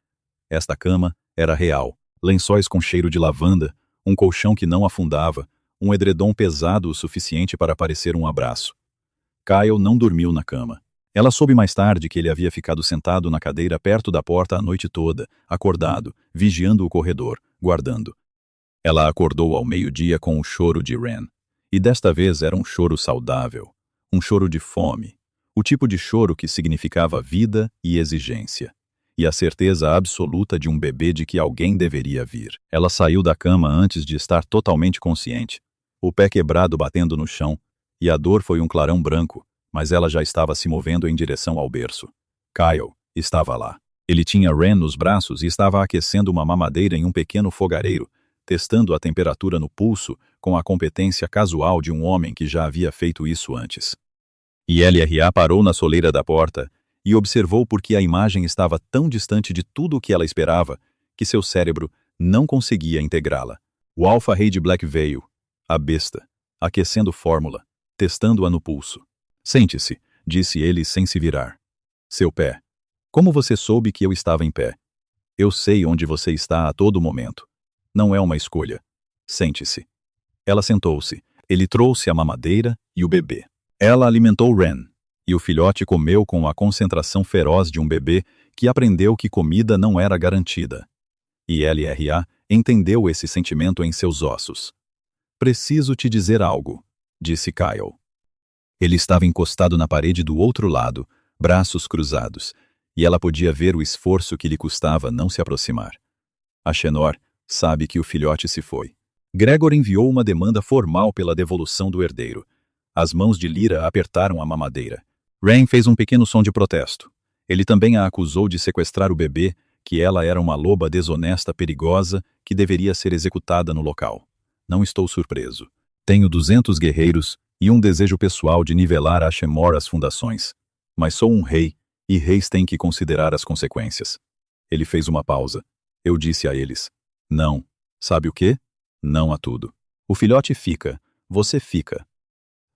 Esta cama era real. Lençóis com cheiro de lavanda, um colchão que não afundava, um edredom pesado o suficiente para parecer um abraço. Kyle não dormiu na cama. Ela soube mais tarde que ele havia ficado sentado na cadeira perto da porta a noite toda, acordado, vigiando o corredor, guardando. Ela acordou ao meio-dia com o choro de Ren. E desta vez era um choro saudável, um choro de fome, o tipo de choro que significava vida e exigência. E a certeza absoluta de um bebê de que alguém deveria vir. Ela saiu da cama antes de estar totalmente consciente. O pé quebrado batendo no chão, e a dor foi um clarão branco, mas ela já estava se movendo em direção ao berço. Kyle estava lá. Ele tinha Ren nos braços e estava aquecendo uma mamadeira em um pequeno fogareiro, testando a temperatura no pulso com a competência casual de um homem que já havia feito isso antes. E LRA parou na soleira da porta e observou porque a imagem estava tão distante de tudo o que ela esperava que seu cérebro não conseguia integrá-la. O Alpha-Rei de Black veio, a besta, aquecendo fórmula, testando-a no pulso. Sente-se, disse ele sem se virar. Seu pé. Como você soube que eu estava em pé? Eu sei onde você está a todo momento. Não é uma escolha. Sente-se. Ela sentou-se. Ele trouxe a mamadeira e o bebê. Ela alimentou Ren, e o filhote comeu com a concentração feroz de um bebê que aprendeu que comida não era garantida. E LRA entendeu esse sentimento em seus ossos. Preciso te dizer algo, disse Kyle. Ele estava encostado na parede do outro lado, braços cruzados, e ela podia ver o esforço que lhe custava não se aproximar. Ashenor sabe que o filhote se foi. Gregor enviou uma demanda formal pela devolução do herdeiro. As mãos de Lyra apertaram a mamadeira. Ren fez um pequeno som de protesto. Ele também a acusou de sequestrar o bebê, que ela era uma loba desonesta perigosa que deveria ser executada no local. Não estou surpreso. Tenho 200 guerreiros e um desejo pessoal de nivelar a Ashenmore as fundações. Mas sou um rei, e reis têm que considerar as consequências. Ele fez uma pausa. Eu disse a eles. Não. Sabe o quê? Não a tudo. O filhote fica. Você fica.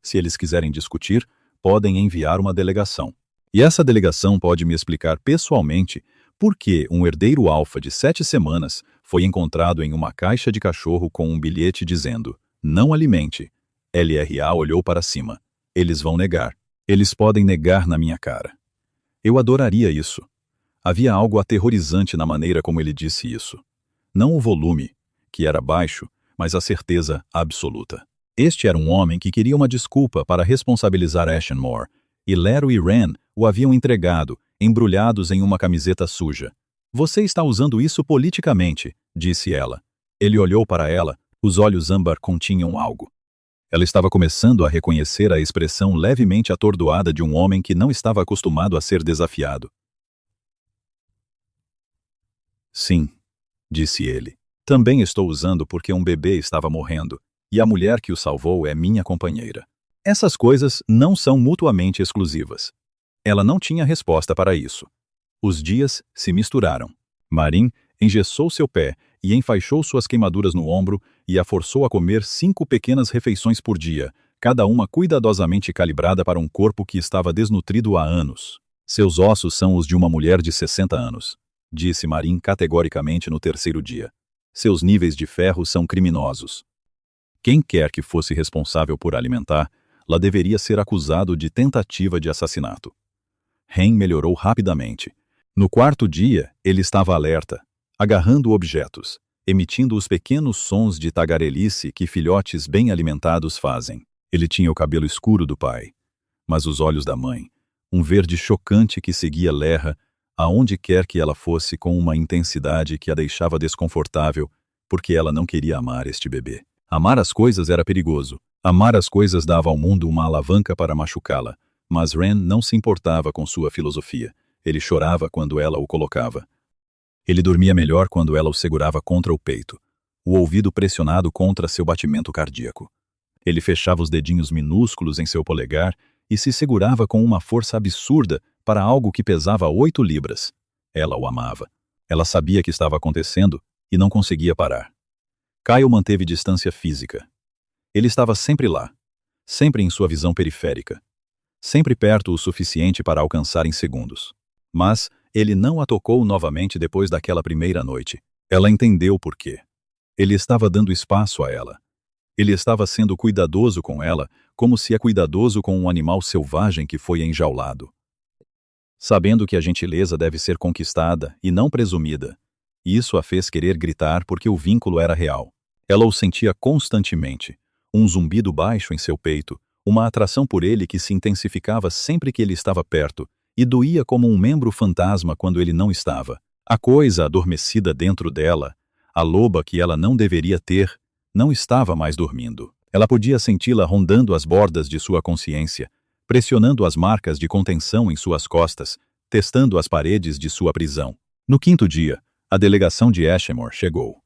Se eles quiserem discutir, podem enviar uma delegação. E essa delegação pode me explicar pessoalmente por que um herdeiro alfa de 7 semanas foi encontrado em uma caixa de cachorro com um bilhete dizendo, não alimente. LRA olhou para cima. Eles vão negar. Eles podem negar na minha cara. Eu adoraria isso. Havia algo aterrorizante na maneira como ele disse isso. Não o volume, que era baixo, mas a certeza absoluta. Este era um homem que queria uma desculpa para responsabilizar Ashenmore, e Lero e Ren o haviam entregado, embrulhados em uma camiseta suja. Você está usando isso politicamente, disse ela. Ele olhou para ela, os olhos âmbar continham algo. Ela estava começando a reconhecer a expressão levemente atordoada de um homem que não estava acostumado a ser desafiado. Sim, disse ele. Também estou usando porque um bebê estava morrendo, e a mulher que o salvou é minha companheira. Essas coisas não são mutuamente exclusivas. Ela não tinha resposta para isso. Os dias se misturaram. Marin engessou seu pé e enfaixou suas queimaduras no ombro e a forçou a comer 5 pequenas refeições por dia, cada uma cuidadosamente calibrada para um corpo que estava desnutrido há anos. Seus ossos são os de uma mulher de 60 anos, disse Marin categoricamente no 3º dia. Seus níveis de ferro são criminosos. Quem quer que fosse responsável por alimentar, lá deveria ser acusado de tentativa de assassinato. Ren melhorou rapidamente. No 4º dia, ele estava alerta, agarrando objetos, emitindo os pequenos sons de tagarelice que filhotes bem alimentados fazem. Ele tinha o cabelo escuro do pai, mas os olhos da mãe, um verde chocante que seguia Lerra aonde quer que ela fosse com uma intensidade que a deixava desconfortável, porque ela não queria amar este bebê. Amar as coisas era perigoso. Amar as coisas dava ao mundo uma alavanca para machucá-la, mas Ren não se importava com sua filosofia. Ele chorava quando ela o colocava. Ele dormia melhor quando ela o segurava contra o peito, o ouvido pressionado contra seu batimento cardíaco. Ele fechava os dedinhos minúsculos em seu polegar e se segurava com uma força absurda para algo que pesava 8 libras. Ela o amava. Ela sabia que estava acontecendo e não conseguia parar. Kyle manteve distância física. Ele estava sempre lá, sempre em sua visão periférica, sempre perto o suficiente para alcançar em segundos. Mas ele não a tocou novamente depois daquela primeira noite. Ela entendeu por quê. Ele estava dando espaço a ela. Ele estava sendo cuidadoso com ela, como se é cuidadoso com um animal selvagem que foi enjaulado. Sabendo que a gentileza deve ser conquistada e não presumida, isso a fez querer gritar porque o vínculo era real. Ela o sentia constantemente, um zumbido baixo em seu peito, uma atração por ele que se intensificava sempre que ele estava perto, e doía como um membro fantasma quando ele não estava. A coisa adormecida dentro dela, a loba que ela não deveria ter, não estava mais dormindo. Ela podia senti-la rondando as bordas de sua consciência, pressionando as marcas de contenção em suas costas, testando as paredes de sua prisão. No 5º dia, a delegação de Ashmore chegou.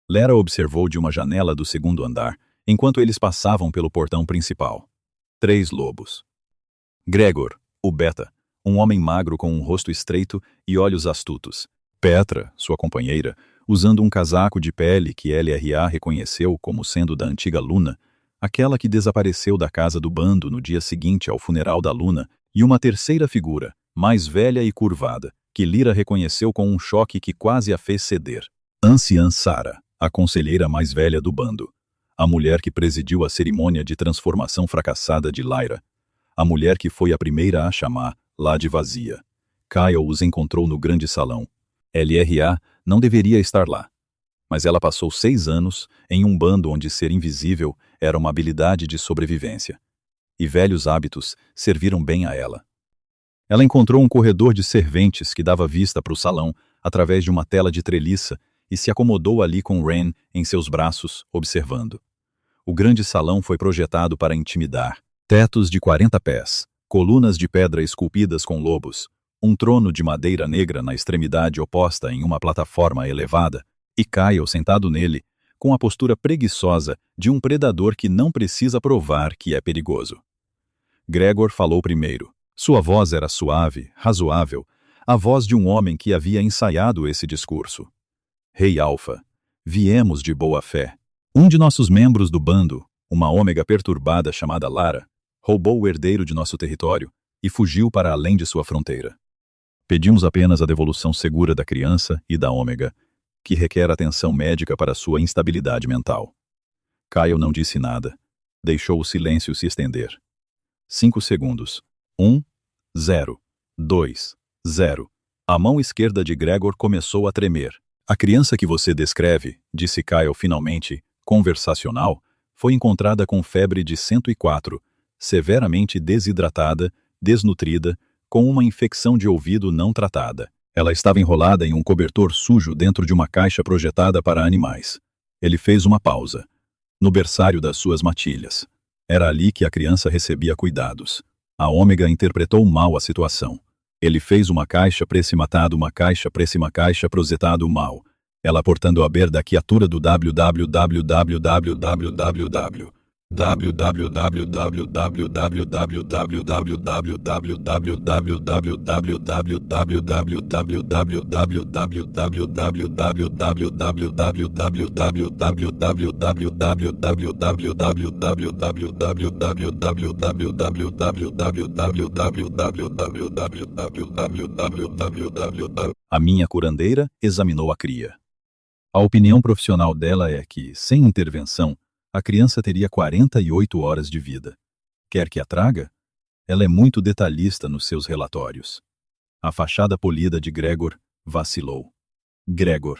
Lerra observou de uma janela do 2º andar, enquanto eles passavam pelo portão principal. 3 lobos. Gregor, o beta, um homem magro com um rosto estreito e olhos astutos. Petra, sua companheira, usando um casaco de pele que LRA reconheceu como sendo da antiga Luna, aquela que desapareceu da casa do bando no dia seguinte ao funeral da Luna, e uma terceira figura, mais velha e curvada, que Lyra reconheceu com um choque que quase a fez ceder. Anciã Sara, a conselheira mais velha do bando. A mulher que presidiu a cerimônia de transformação fracassada de Lyra. A mulher que foi a primeira a chamar lá de vazia. Kyle os encontrou no grande salão. LRA não deveria estar lá. Mas ela passou 6 anos em um bando onde ser invisível era uma habilidade de sobrevivência. E velhos hábitos serviram bem a ela. Ela encontrou um corredor de serventes que dava vista para o salão através de uma tela de treliça e se acomodou ali com Ren em seus braços, observando. O grande salão foi projetado para intimidar. Tetos de 40 pés, colunas de pedra esculpidas com lobos, um trono de madeira negra na extremidade oposta em uma plataforma elevada, e Kyle sentado nele, com a postura preguiçosa de um predador que não precisa provar que é perigoso. Gregor falou primeiro. Sua voz era suave, razoável, a voz de um homem que havia ensaiado esse discurso. Rei Alfa, viemos de boa fé. Um de nossos membros do bando, uma ômega perturbada chamada Lara, roubou o herdeiro de nosso território e fugiu para além de sua fronteira. Pedimos apenas a devolução segura da criança e da ômega, que requer atenção médica para sua instabilidade mental. Kyle não disse nada. Deixou o silêncio se estender. 5 segundos. 1, 0, 2, 0. A mão esquerda de Gregor começou a tremer. A criança que você descreve, disse Kyle finalmente, conversacional, foi encontrada com febre de 104, severamente desidratada, desnutrida, com uma infecção de ouvido não tratada. Ela estava enrolada em um cobertor sujo dentro de uma caixa projetada para animais. Ele fez uma pausa. No berçário das suas matilhas. Era ali que a criança recebia cuidados. A ômega interpretou mal a situação. Ele fez uma caixa precimatado, uma caixa projetado mal. Ela portando a ber da criatura do www. A minha curandeira examinou a cria. A opinião profissional dela é que, sem intervenção, a criança teria 48 horas de vida. Quer que a traga? Ela é muito detalhista nos seus relatórios. A fachada polida de Gregor vacilou. Gregor.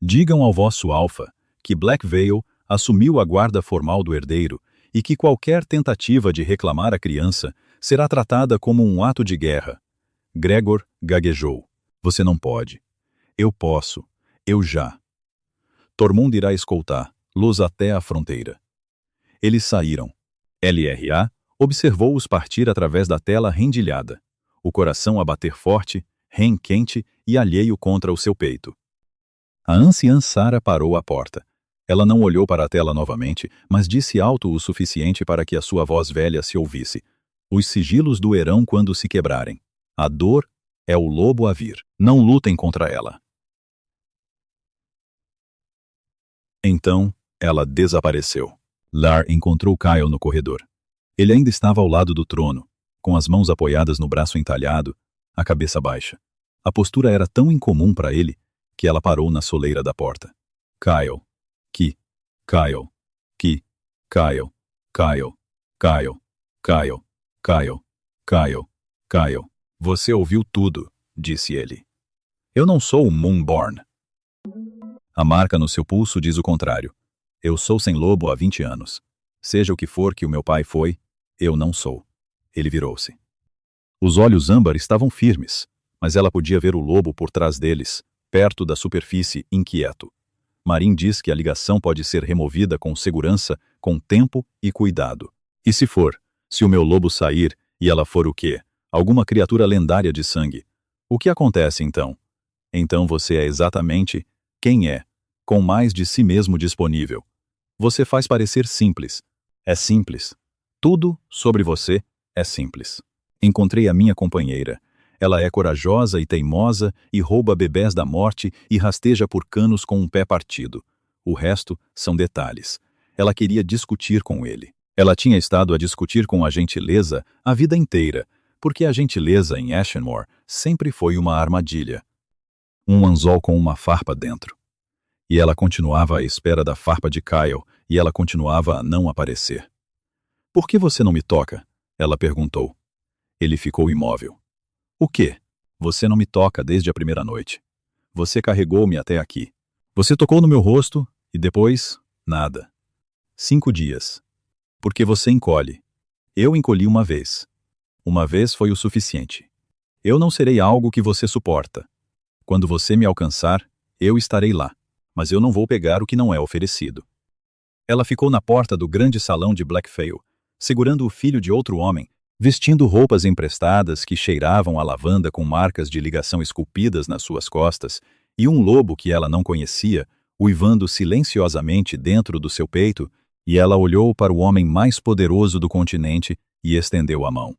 Digam ao vosso alfa que Black Veil assumiu a guarda formal do herdeiro e que qualquer tentativa de reclamar a criança será tratada como um ato de guerra. Gregor gaguejou. Você não pode. Eu posso. Eu já. Tormund irá escoltar-los até a fronteira. Eles saíram. LRA observou-os partir através da tela rendilhada, o coração a bater forte, ren quente e alheio contra o seu peito. A anciã Sara parou à porta. Ela não olhou para a tela novamente, mas disse alto o suficiente para que a sua voz velha se ouvisse. Os sigilos doerão quando se quebrarem. A dor é o lobo a vir. Não lutem contra ela. Então, ela desapareceu. Lar encontrou Kyle no corredor. Ele ainda estava ao lado do trono, com as mãos apoiadas no braço entalhado, a cabeça baixa. A postura era tão incomum para ele que ela parou na soleira da porta. Kyle. Kyle. Kyle. Kyle. Kyle. Kyle. Kyle. Kyle. Kyle. Você ouviu tudo, disse ele. Eu não sou o Moonborn. A marca no seu pulso diz o contrário. Eu sou sem lobo há 20 anos. Seja o que for que o meu pai foi, eu não sou. Ele virou-se. Os olhos âmbar estavam firmes, mas ela podia ver o lobo por trás deles, perto da superfície, inquieto. Marin diz que a ligação pode ser removida com segurança, com tempo e cuidado. E se for, se o meu lobo sair e ela for o quê? Alguma criatura lendária de sangue. O que acontece então? Então você é exatamente quem é, com mais de si mesmo disponível. Você faz parecer simples. É simples. Tudo sobre você é simples. Encontrei a minha companheira. Ela é corajosa e teimosa e rouba bebés da morte e rasteja por canos com um pé partido. O resto são detalhes. Ela queria discutir com ele. Ela tinha estado a discutir com a gentileza a vida inteira, porque a gentileza em Ashenmore sempre foi uma armadilha. Um anzol com uma farpa dentro. E ela continuava à espera da farpa de Kyle, e ela continuava a não aparecer. Por que você não me toca? Ela perguntou. Ele ficou imóvel. O quê? Você não me toca desde a primeira noite. Você carregou-me até aqui. Você tocou no meu rosto, e depois, nada. 5 dias. Porque você encolhe. Eu encolhi uma vez. Uma vez foi o suficiente. Eu não serei algo que você suporta. Quando você me alcançar, eu estarei lá. Mas eu não vou pegar o que não é oferecido. Ela ficou na porta do grande salão de Blackveil, segurando o filho de outro homem, vestindo roupas emprestadas que cheiravam a lavanda com marcas de ligação esculpidas nas suas costas, e um lobo que ela não conhecia, uivando silenciosamente dentro do seu peito, e ela olhou para o homem mais poderoso do continente e estendeu a mão.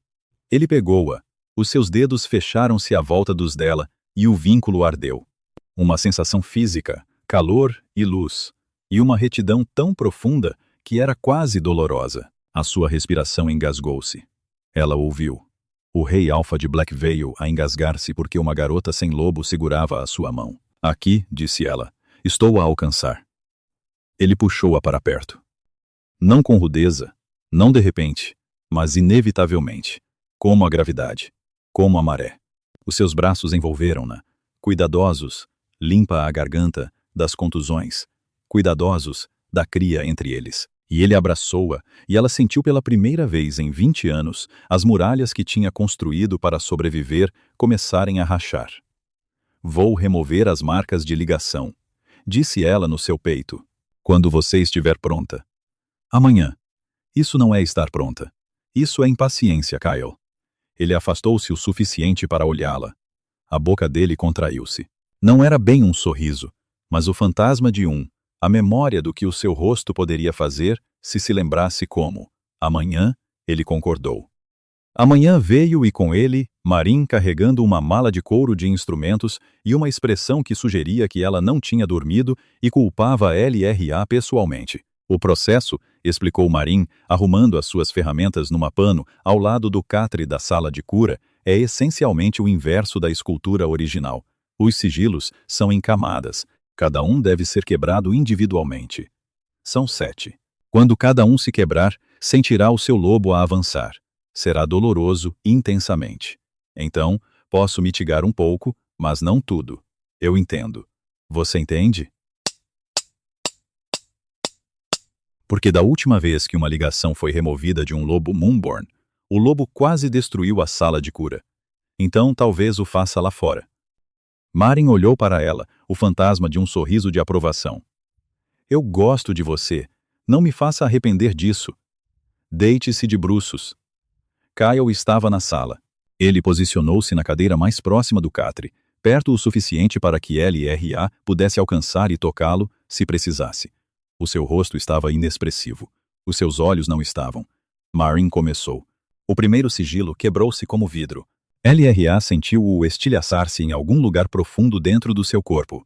Ele pegou-a, os seus dedos fecharam-se à volta dos dela, e o vínculo ardeu. Uma sensação física, calor e luz, e uma retidão tão profunda que era quase dolorosa. A sua respiração engasgou-se. Ela ouviu. O rei alfa de Blackveil a engasgar-se porque uma garota sem lobo segurava a sua mão. Aqui, disse ela, estou a alcançar. Ele puxou-a para perto. Não com rudeza, não de repente, mas inevitavelmente, como a gravidade, como a maré. Os seus braços envolveram-na, cuidadosos, limpa a garganta das contusões, cuidadosos da cria entre eles. E ele abraçou-a, e ela sentiu pela primeira vez em 20 anos as muralhas que tinha construído para sobreviver começarem a rachar. Vou remover as marcas de ligação, disse ela no seu peito, quando você estiver pronta. Amanhã. Isso não é estar pronta. Isso é impaciência, Kyle. Ele afastou-se o suficiente para olhá-la. A boca dele contraiu-se. Não era bem um sorriso, mas o fantasma de a memória do que o seu rosto poderia fazer se lembrasse como. Amanhã, ele concordou. Amanhã veio e com ele, Marin carregando uma mala de couro de instrumentos e uma expressão que sugeria que ela não tinha dormido e culpava a LRA pessoalmente. O processo, explicou Marin, arrumando as suas ferramentas numa pano ao lado do catre da sala de cura, é essencialmente o inverso da escultura original. Os sigilos são em camadas. Cada um deve ser quebrado individualmente. São 7. Quando cada um se quebrar, sentirá o seu lobo a avançar. Será doloroso intensamente. Então, posso mitigar um pouco, mas não tudo. Eu entendo. Você entende? Porque da última vez que uma ligação foi removida de um lobo Moonborn, o lobo quase destruiu a sala de cura. Então talvez o faça lá fora. Marin olhou para ela, o fantasma de um sorriso de aprovação. Eu gosto de você. Não me faça arrepender disso. Deite-se de bruços. Kyle estava na sala. Ele posicionou-se na cadeira mais próxima do catre, perto o suficiente para que LRA pudesse alcançar e tocá-lo, se precisasse. O seu rosto estava inexpressivo. Os seus olhos não estavam. Marin começou. O primeiro sigilo quebrou-se como vidro. LRA sentiu-o estilhaçar-se em algum lugar profundo dentro do seu corpo.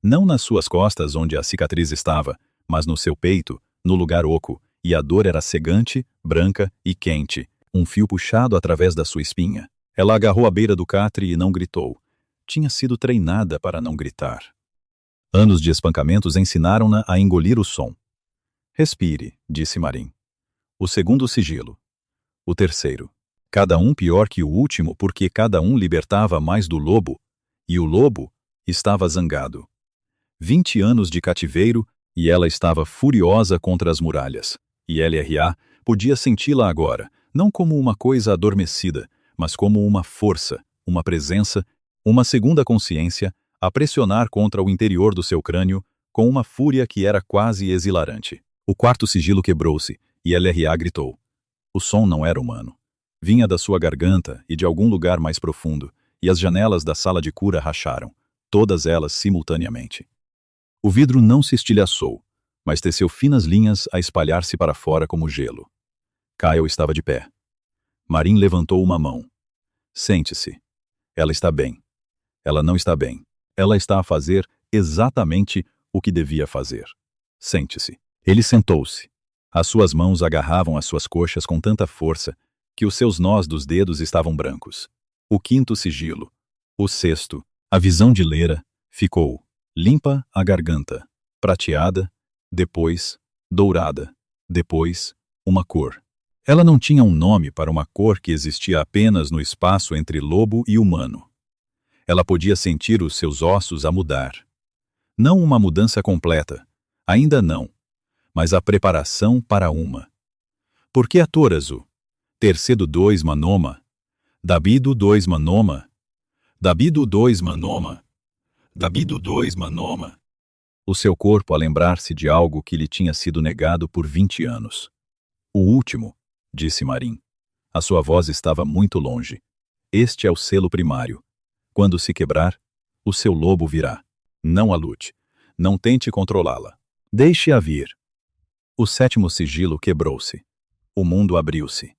Não nas suas costas, onde a cicatriz estava, mas no seu peito, no lugar oco, e a dor era cegante, branca e quente, um fio puxado através da sua espinha. Ela agarrou a beira do catre e não gritou. Tinha sido treinada para não gritar. Anos de espancamentos ensinaram-na a engolir o som. Respire, disse Marin. O segundo sigilo. O terceiro. Cada um pior que o último porque cada um libertava mais do lobo, e o lobo estava zangado. 20 anos de cativeiro e ela estava furiosa contra as muralhas. E LRA podia senti-la agora, não como uma coisa adormecida, mas como uma força, uma presença, uma segunda consciência, a pressionar contra o interior do seu crânio com uma fúria que era quase exilarante. O quarto sigilo quebrou-se e LRA gritou. O som não era humano. Vinha da sua garganta e de algum lugar mais profundo, e as janelas da sala de cura racharam, todas elas simultaneamente. O vidro não se estilhaçou, mas teceu finas linhas a espalhar-se para fora como gelo. Kyle estava de pé. Marin levantou uma mão. Sente-se. Ela está bem. Ela não está bem. Ela está a fazer exatamente o que devia fazer. Sente-se. Ele sentou-se. As suas mãos agarravam as suas coxas com tanta força que os seus nós dos dedos estavam brancos. O quinto sigilo. O sexto. A visão de Lera ficou limpa a garganta, prateada, depois dourada, depois uma cor. Ela não tinha um nome para uma cor que existia apenas no espaço entre lobo e humano. Ela podia sentir os seus ossos a mudar. Não uma mudança completa, ainda não, mas a preparação para uma. Por que a Torazo? Tercedo 2 Manoma. Dabido 2 Manoma. Dabido 2 Manoma. Dabido 2 Manoma. O seu corpo a lembrar-se de algo que lhe tinha sido negado por 20 anos. O último, disse Marin. A sua voz estava muito longe. Este é o selo primário. Quando se quebrar, o seu lobo virá. Não a lute. Não tente controlá-la. Deixe-a vir. O sétimo sigilo quebrou-se. O mundo abriu-se.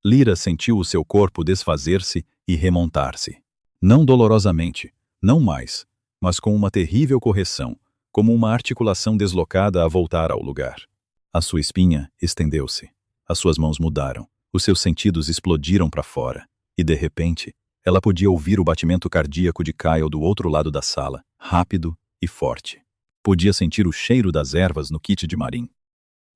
Lyra sentiu o seu corpo desfazer-se e remontar-se. Não dolorosamente, não mais, mas com uma terrível correção, como uma articulação deslocada a voltar ao lugar. A sua espinha estendeu-se. As suas mãos mudaram. Os seus sentidos explodiram para fora. E, de repente, ela podia ouvir o batimento cardíaco de Kyle do outro lado da sala, rápido e forte. Podia sentir o cheiro das ervas no kit de Marin.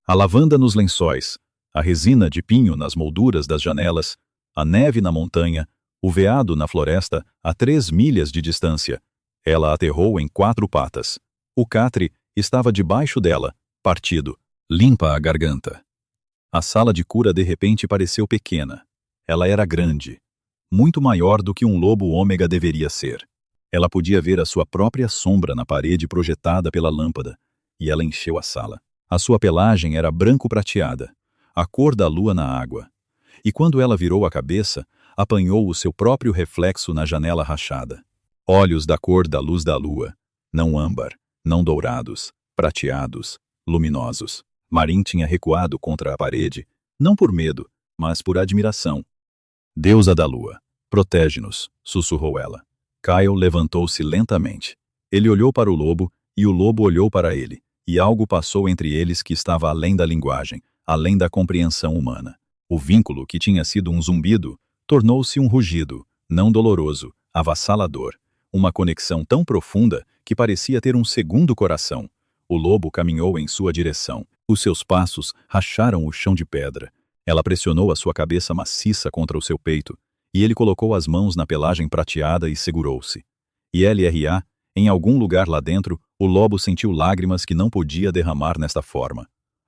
A lavanda nos lençóis, a resina de pinho nas molduras das janelas, a neve na montanha, o veado na floresta a 3 milhas de distância. Ela aterrou em 4 patas. O catre estava debaixo dela, partido, limpa a garganta. A sala de cura de repente pareceu pequena. Ela era grande, muito maior do que um lobo ômega deveria ser. Ela podia ver a sua própria sombra na parede projetada pela lâmpada, e ela encheu a sala. A sua pelagem era branco-prateada, a cor da lua na água. E quando ela virou a cabeça, apanhou o seu próprio reflexo na janela rachada. Olhos da cor da luz da lua, não âmbar, não dourados, prateados, luminosos. Marin tinha recuado contra a parede, não por medo, mas por admiração. Deusa da lua, protege-nos, sussurrou ela. Kyle levantou-se lentamente. Ele olhou para o lobo, e o lobo olhou para ele, e algo passou entre eles que estava além da linguagem, além da compreensão humana. O vínculo, que tinha sido um zumbido, tornou-se um rugido, não doloroso, avassalador. Uma conexão tão profunda que parecia ter um segundo coração. O lobo caminhou em sua direção. Os seus passos racharam o chão de pedra. Ela pressionou a sua cabeça maciça contra o seu peito, e ele colocou as mãos na pelagem prateada e segurou-se. E LRA, em algum lugar lá dentro, o lobo sentiu lágrimas que não podia derramar nesta forma.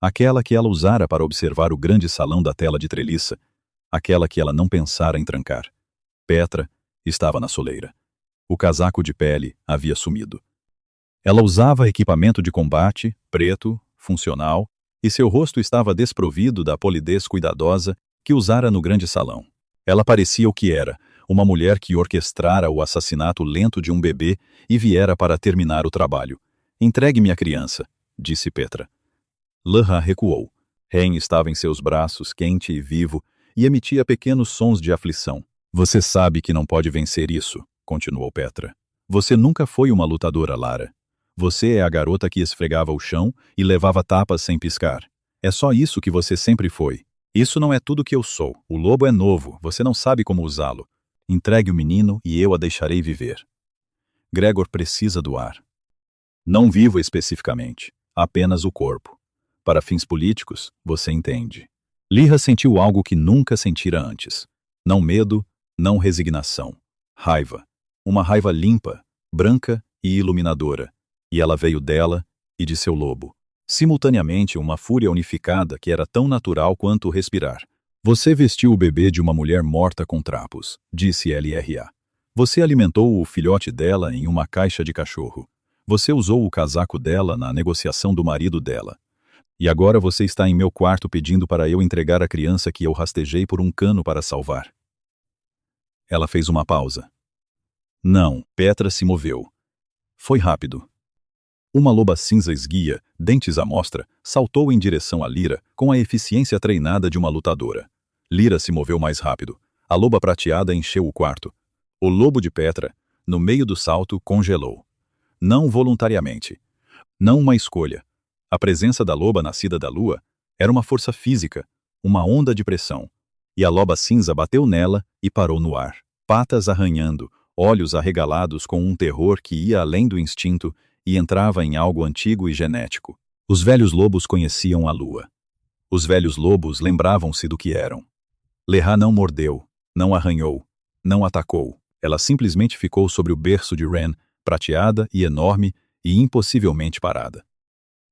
Aquela que ela usara para observar o grande salão da tela de treliça. Aquela que ela não pensara em trancar. Petra estava na soleira. O casaco de pele havia sumido. Ela usava equipamento de combate, preto, funcional, e seu rosto estava desprovido da polidez cuidadosa que usara no grande salão. Ela parecia o que era, uma mulher que orquestrara o assassinato lento de um bebê e viera para terminar o trabalho. Entregue-me a criança, disse Petra. Leha recuou. Ren estava em seus braços, quente e vivo, e emitia pequenos sons de aflição. Você sabe que não pode vencer isso, continuou Petra. Você nunca foi uma lutadora, Lara. Você é a garota que esfregava o chão e levava tapas sem piscar. É só isso que você sempre foi. Isso não é tudo que eu sou. O lobo é novo, você não sabe como usá-lo. Entregue o menino e eu a deixarei viver. Gregor precisa do ar. Não vivo especificamente, apenas o corpo. Para fins políticos, você entende. Leha sentiu algo que nunca sentira antes. Não medo, não resignação. Raiva. Uma raiva limpa, branca e iluminadora. E ela veio dela e de seu lobo. Simultaneamente, uma fúria unificada que era tão natural quanto respirar. Você vestiu o bebê de uma mulher morta com trapos, disse LRA. Você alimentou o filhote dela em uma caixa de cachorro. Você usou o casaco dela na negociação do marido dela. E agora você está em meu quarto pedindo para eu entregar a criança que eu rastejei por um cano para salvar. Ela fez uma pausa. Não, Petra se moveu. Foi rápido. Uma loba cinza esguia, dentes à mostra, saltou em direção a Lyra com a eficiência treinada de uma lutadora. Lyra se moveu mais rápido. A loba prateada encheu o quarto. O lobo de Petra, no meio do salto, congelou. Não voluntariamente. Não uma escolha. A presença da loba nascida da lua era uma força física, uma onda de pressão. E a loba cinza bateu nela e parou no ar. Patas arranhando, olhos arregalados com um terror que ia além do instinto e entrava em algo antigo e genético. Os velhos lobos conheciam a lua. Os velhos lobos lembravam-se do que eram. Leha não mordeu, não arranhou, não atacou. Ela simplesmente ficou sobre o berço de Ren, prateada e enorme e impossivelmente parada.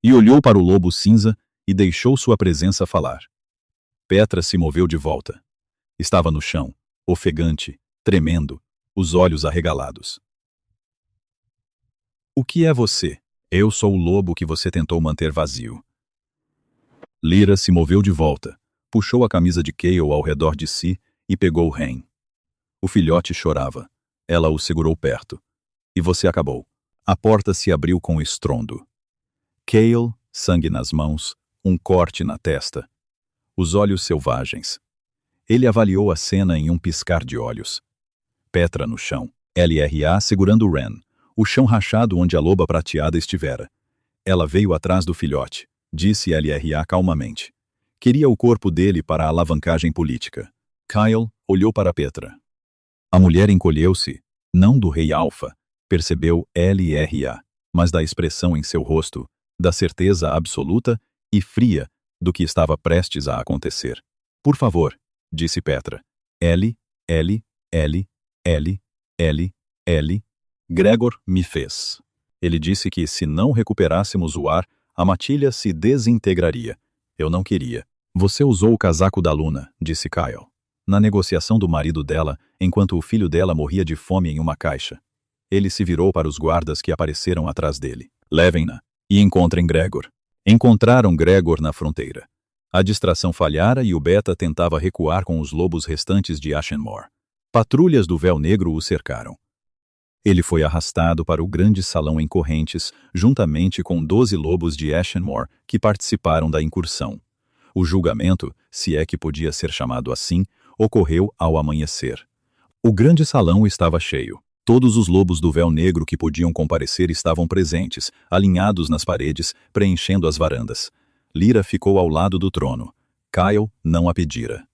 E olhou para o lobo cinza e deixou sua presença falar. Petra se moveu de volta. Estava no chão, ofegante, tremendo, os olhos arregalados. O que é você? Eu sou o lobo que você tentou manter vazio. Lyra se moveu de volta, puxou a camisa de Cale ao redor de si e pegou Ren. O filhote chorava. Ela o segurou perto. E você acabou. A porta se abriu com estrondo. Cale, sangue nas mãos, um corte na testa. Os olhos selvagens. Ele avaliou a cena em um piscar de olhos. Petra no chão. LRA segurando Ren. O chão rachado onde a loba prateada estivera. Ela veio atrás do filhote, disse LRA calmamente. Queria o corpo dele para a alavancagem política. Kyle olhou para Petra. A mulher encolheu-se, não do rei Alfa, percebeu LRA, mas da expressão em seu rosto, da certeza absoluta e fria do que estava prestes a acontecer. Por favor, disse Petra. L. Gregor me fez. Ele disse que se não recuperássemos o ar, a matilha se desintegraria. Eu não queria. Você usou o casaco da Luna, disse Kyle, na negociação do marido dela, enquanto o filho dela morria de fome em uma caixa. Ele se virou para os guardas que apareceram atrás dele. Levem-na e encontrem Gregor. Encontraram Gregor na fronteira. A distração falhara e o Beta tentava recuar com os lobos restantes de Ashenmore. Patrulhas do Véu Negro o cercaram. Ele foi arrastado para o grande salão em correntes, juntamente com 12 lobos de Ashenmore que participaram da incursão. O julgamento, se é que podia ser chamado assim, ocorreu ao amanhecer. O grande salão estava cheio. Todos os lobos do Véu Negro que podiam comparecer estavam presentes, alinhados nas paredes, preenchendo as varandas. Lyra ficou ao lado do trono. Kyle não a pedira.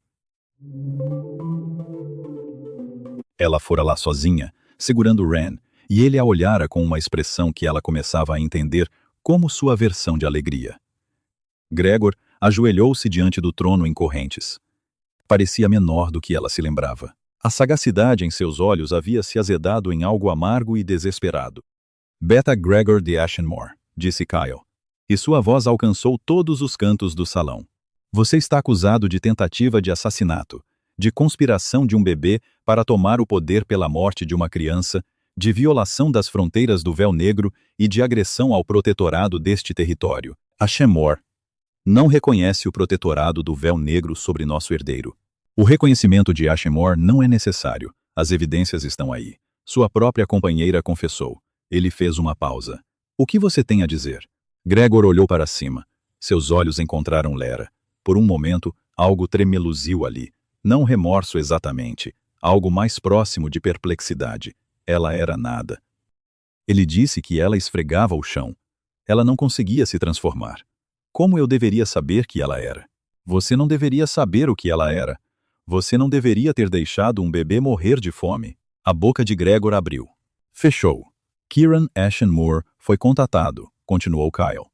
Ela fora lá sozinha, segurando Ren, e ele a olhara com uma expressão que ela começava a entender como sua versão de alegria. Gregor ajoelhou-se diante do trono em correntes. Parecia menor do que ela se lembrava. A sagacidade em seus olhos havia se azedado em algo amargo e desesperado. Beta Gregor de Ashenmore, disse Kyle. e sua voz alcançou todos os cantos do salão. Você está acusado de tentativa de assassinato, de conspiração de um bebê para tomar o poder pela morte de uma criança, de violação das fronteiras do véu negro e de agressão ao protetorado deste território. Ashemore não reconhece o protetorado do véu negro sobre nosso herdeiro. O reconhecimento de Ashemore não é necessário. As evidências estão aí. Sua própria companheira confessou. Ele fez uma pausa. O que você tem a dizer? Gregor olhou para cima. Seus olhos encontraram Lera. Por um momento, algo tremeluziu ali. Não remorso exatamente. Algo mais próximo de perplexidade. Ela era nada. Ele disse que ela esfregava o chão. Ela não conseguia se transformar. Como eu deveria saber que ela era? Você não deveria saber o que ela era. Você não deveria ter deixado um bebê morrer de fome. A boca de Gregor abriu. Fechou. Kieran Ashemore foi contatado, continuou Kyle.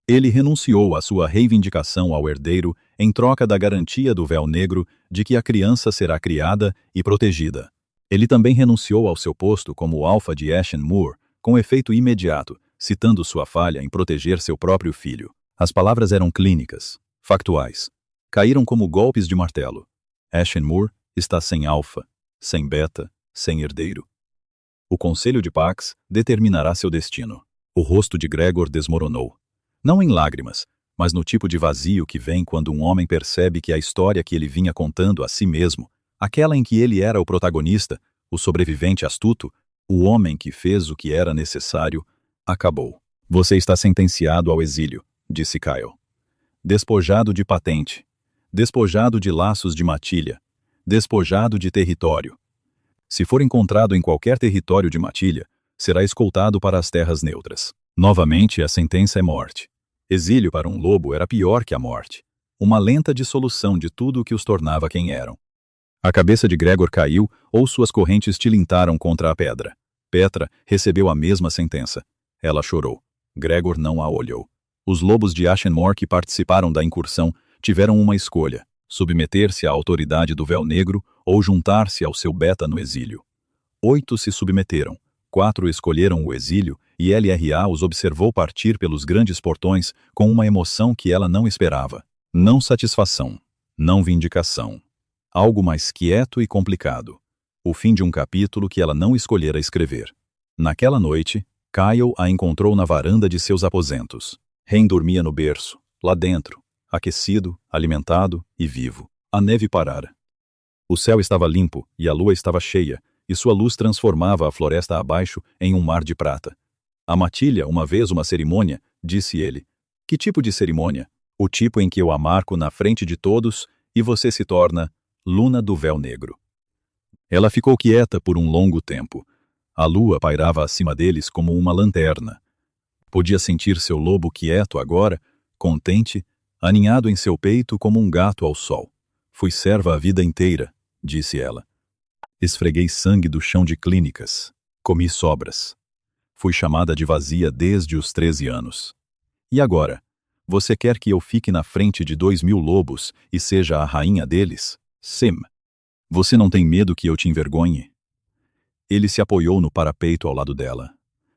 Ele renunciou à sua reivindicação ao herdeiro em troca da garantia do véu negro de que a criança será criada e protegida. Ele também renunciou ao seu posto como alfa de Ashemore, com efeito imediato, citando sua falha em proteger seu próprio filho. As palavras eram clínicas, factuais. Caíram como golpes de martelo. Ashemore está sem alfa, sem beta, sem herdeiro. O Conselho de Pax determinará seu destino. O rosto de Gregor desmoronou. Não em lágrimas, mas no tipo de vazio que vem quando um homem percebe que a história que ele vinha contando a si mesmo, aquela em que ele era o protagonista, o sobrevivente astuto, o homem que fez o que era necessário, acabou. Você está sentenciado ao exílio, disse Kyle. Despojado de patente, despojado de laços de matilha, despojado de território. Se for encontrado em qualquer território de matilha, será escoltado para as terras neutras. Novamente, a sentença é morte. Exílio para um lobo era pior que a morte. Uma lenta dissolução de tudo o que os tornava quem eram. A cabeça de Gregor caiu ou suas correntes tilintaram contra a pedra. Petra recebeu a mesma sentença. Ela chorou. Gregor não a olhou. Os lobos de Ashemore que participaram da incursão tiveram uma escolha: submeter-se à autoridade do véu negro ou juntar-se ao seu beta no exílio. 8 se submeteram, 4 escolheram o exílio e LRA os observou partir pelos grandes portões com uma emoção que ela não esperava. Não satisfação, não vindicação. Algo mais quieto e complicado. O fim de um capítulo que ela não escolhera escrever. Naquela noite, Kyle a encontrou na varanda de seus aposentos. Ren dormia no berço, lá dentro, aquecido, alimentado e vivo. A neve parara. O céu estava limpo e a lua estava cheia, e sua luz transformava a floresta abaixo em um mar de prata. A matilha, uma vez uma cerimônia, disse ele. Que tipo de cerimônia? O tipo em que eu a marco na frente de todos e você se torna Luna do Véu Negro. Ela ficou quieta por um longo tempo. A lua pairava acima deles como uma lanterna. Podia sentir seu lobo quieto agora, contente, aninhado em seu peito como um gato ao sol. Fui serva a vida inteira, disse ela. Esfreguei sangue do chão de clínicas. Comi sobras. Fui chamada de vazia desde os 13 anos. E agora? Você quer que eu fique na frente de 2000 lobos e seja a rainha deles? Sim. Você não tem medo que eu te envergonhe? Ele se apoiou no parapeito ao lado dela.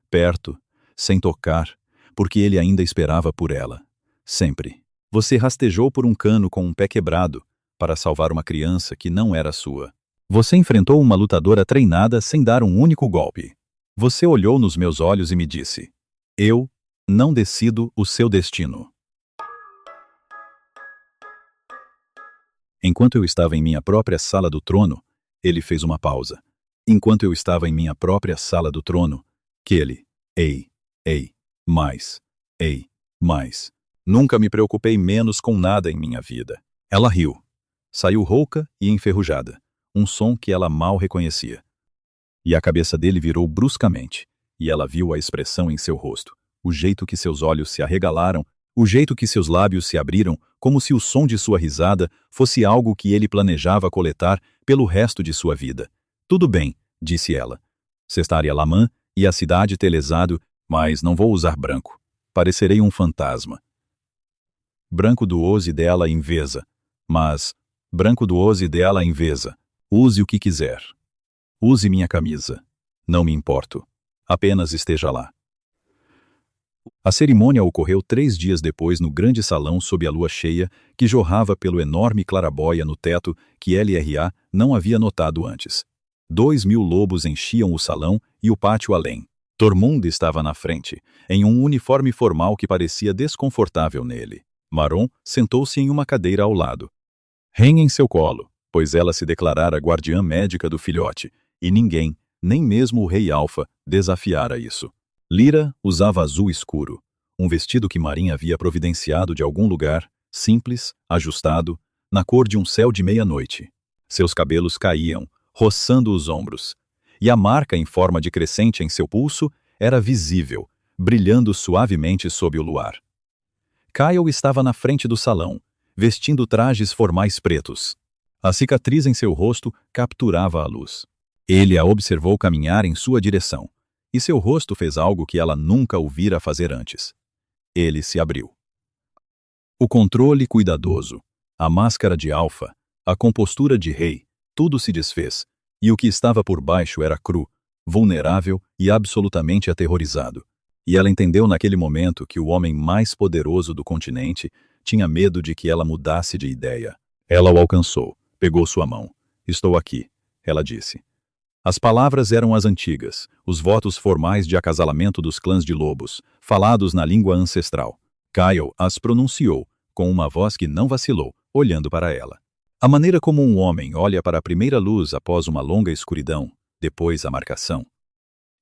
Perto, sem tocar, porque ele ainda esperava por ela. Sempre. Você rastejou por um cano com um pé quebrado para salvar uma criança que não era sua. Você enfrentou uma lutadora treinada sem dar um único golpe. Você olhou nos meus olhos e me disse: eu não decido o seu destino. Enquanto eu estava em minha própria sala do trono, ele fez uma pausa. Enquanto eu estava em minha própria sala do trono, Kelly, ei, mais. Nunca me preocupei menos com nada em minha vida. Ela riu. Saiu rouca e enferrujada, um som que ela mal reconhecia. E a cabeça dele virou bruscamente, e ela viu a expressão em seu rosto, o jeito que seus olhos se arregalaram, o jeito que seus lábios se abriram, como se o som de sua risada fosse algo que ele planejava coletar pelo resto de sua vida. Tudo bem, disse ela. Cestaria Lamã e a cidade telesado, mas não vou usar branco. Parecerei um fantasma. Branco do ose dela em veza, mas branco do ose dela em veza. Use o que quiser. Use minha camisa. Não me importo. Apenas esteja lá. A cerimônia ocorreu 3 dias depois no grande salão sob a lua cheia, que jorrava pelo enorme clarabóia no teto que LRA não havia notado antes. 2.000 lobos enchiam o salão e o pátio além. Tormund estava na frente, em um uniforme formal que parecia desconfortável nele. Maron sentou-se em uma cadeira ao lado. Hen em seu colo, pois ela se declarara guardiã médica do filhote, e ninguém, nem mesmo o rei Alfa, desafiara isso. Lyra usava azul escuro, um vestido que Marin havia providenciado de algum lugar, simples, ajustado, na cor de um céu de meia-noite. Seus cabelos caíam, roçando os ombros, e a marca em forma de crescente em seu pulso era visível, brilhando suavemente sob o luar. Kyle estava na frente do salão, vestindo trajes formais pretos. A cicatriz em seu rosto capturava a luz. Ele a observou caminhar em sua direção, e seu rosto fez algo que ela nunca o vira fazer antes. Ele se abriu. O controle cuidadoso, a máscara de alfa, a compostura de rei, tudo se desfez, e o que estava por baixo era cru, vulnerável e absolutamente aterrorizado. E ela entendeu naquele momento que o homem mais poderoso do continente tinha medo de que ela mudasse de ideia. Ela o alcançou, pegou sua mão. "Estou aqui", ela disse. As palavras eram as antigas, os votos formais de acasalamento dos clãs de lobos, falados na língua ancestral. Kyle as pronunciou, com uma voz que não vacilou, olhando para ela. A maneira como um homem olha para a primeira luz após uma longa escuridão, depois a marcação.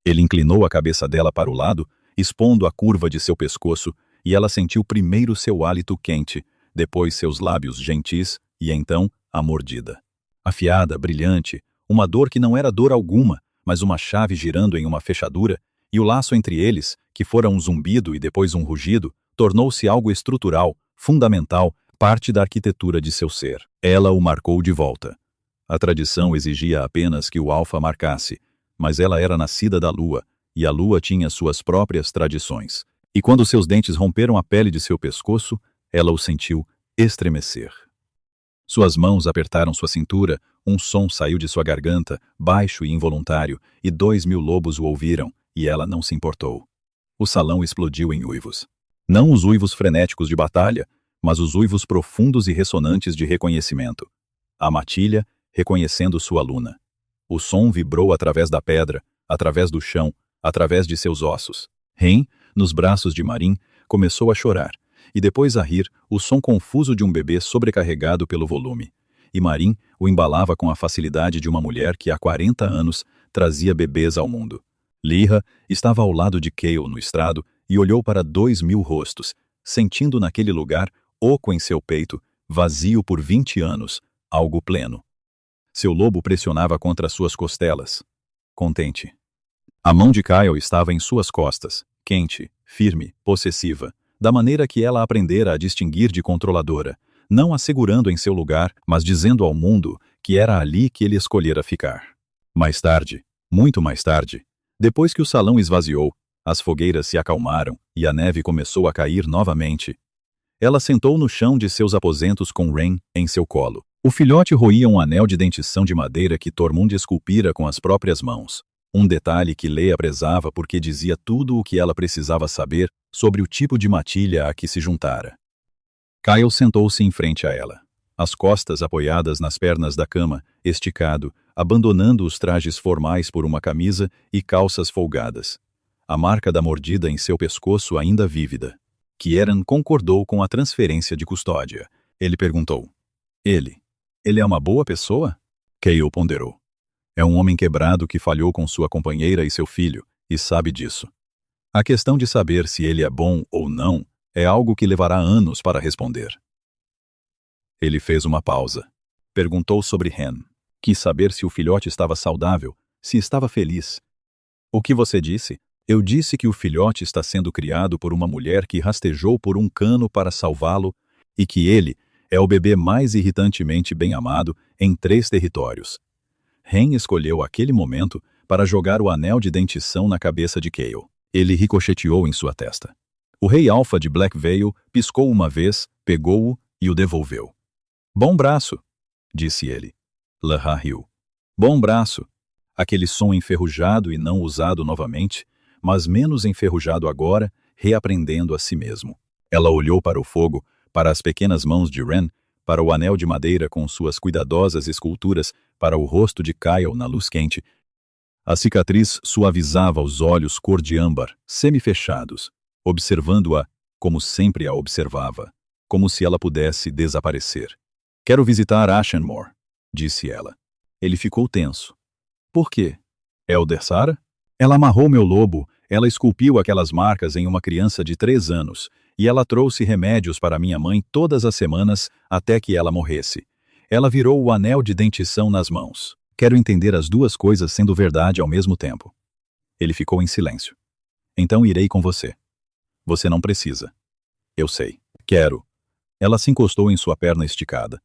Ele inclinou a cabeça dela para o lado, expondo a curva de seu pescoço, e ela sentiu primeiro seu hálito quente, depois seus lábios gentis, e então a mordida. Afiada, brilhante, uma dor que não era dor alguma, mas uma chave girando em uma fechadura, e o laço entre eles, que fora um zumbido e depois um rugido, tornou-se algo estrutural, fundamental, parte da arquitetura de seu ser. Ela o marcou de volta. A tradição exigia apenas que o alfa marcasse, mas ela era nascida da lua, e a lua tinha suas próprias tradições. E quando seus dentes romperam a pele de seu pescoço, ela o sentiu estremecer. Suas mãos apertaram sua cintura, um som saiu de sua garganta, baixo e involuntário, e 2.000 lobos o ouviram, e ela não se importou. O salão explodiu em uivos. Não os uivos frenéticos de batalha, mas os uivos profundos e ressonantes de reconhecimento. A matilha reconhecendo sua luna. O som vibrou através da pedra, através do chão, através de seus ossos. Hen, nos braços de Marin, começou a chorar, e depois a rir, o som confuso de um bebê sobrecarregado pelo volume. E Marin o embalava com a facilidade de uma mulher que há 40 anos trazia bebês ao mundo. Lyra estava ao lado de Kale no estrado e olhou para 2.000 rostos, sentindo naquele lugar, oco em seu peito, vazio por 20 anos, algo pleno. Seu lobo pressionava contra suas costelas. Contente. A mão de Kyle estava em suas costas, quente, firme, possessiva, da maneira que ela aprendera a distinguir de controladora, não a segurando em seu lugar, mas dizendo ao mundo que era ali que ele escolhera ficar. Mais tarde, muito mais tarde, depois que o salão esvaziou, as fogueiras se acalmaram e a neve começou a cair novamente. Ela sentou no chão de seus aposentos com Rain em seu colo. O filhote roía um anel de dentição de madeira que Tormund esculpira com as próprias mãos. Um detalhe que Leia prezava porque dizia tudo o que ela precisava saber sobre o tipo de matilha a que se juntara. Kyle sentou-se em frente a ela, as costas apoiadas nas pernas da cama, esticado, abandonando os trajes formais por uma camisa e calças folgadas. A marca da mordida em seu pescoço ainda vívida. Kieran concordou com a transferência de custódia. Ele perguntou. Ele é uma boa pessoa? Kale ponderou. É um homem quebrado que falhou com sua companheira e seu filho, e sabe disso. A questão de saber se ele é bom ou não é algo que levará anos para responder. Ele fez uma pausa. Perguntou sobre Hen. Quis saber se o filhote estava saudável, se estava feliz. O que você disse? Eu disse que o filhote está sendo criado por uma mulher que rastejou por um cano para salvá-lo e que ele é o bebê mais irritantemente bem amado em 3 territórios. Hen escolheu aquele momento para jogar o anel de dentição na cabeça de Kale. Ele ricocheteou em sua testa. O rei Alfa de Black Vale piscou uma vez, pegou-o e o devolveu. Bom braço, disse ele. Lyra riu. Bom braço. Aquele som enferrujado e não usado novamente, mas menos enferrujado agora, reaprendendo a si mesmo. Ela olhou para o fogo, para as pequenas mãos de Ren, para o anel de madeira com suas cuidadosas esculturas, para o rosto de Kyle na luz quente. A cicatriz suavizava os olhos cor de âmbar, semi-fechados, observando-a como sempre a observava, como se ela pudesse desaparecer. Quero visitar Ashenmore, disse ela. Ele ficou tenso. Por quê? Elder Sara? Ela amarrou meu lobo, ela esculpiu aquelas marcas em uma criança de 3 anos, e ela trouxe remédios para minha mãe todas as semanas até que ela morresse. Ela virou o anel de dentição nas mãos. Quero entender as duas coisas sendo verdade ao mesmo tempo. Ele ficou em silêncio. Então irei com você. Você não precisa. Eu sei. Quero. Ela se encostou em sua perna esticada.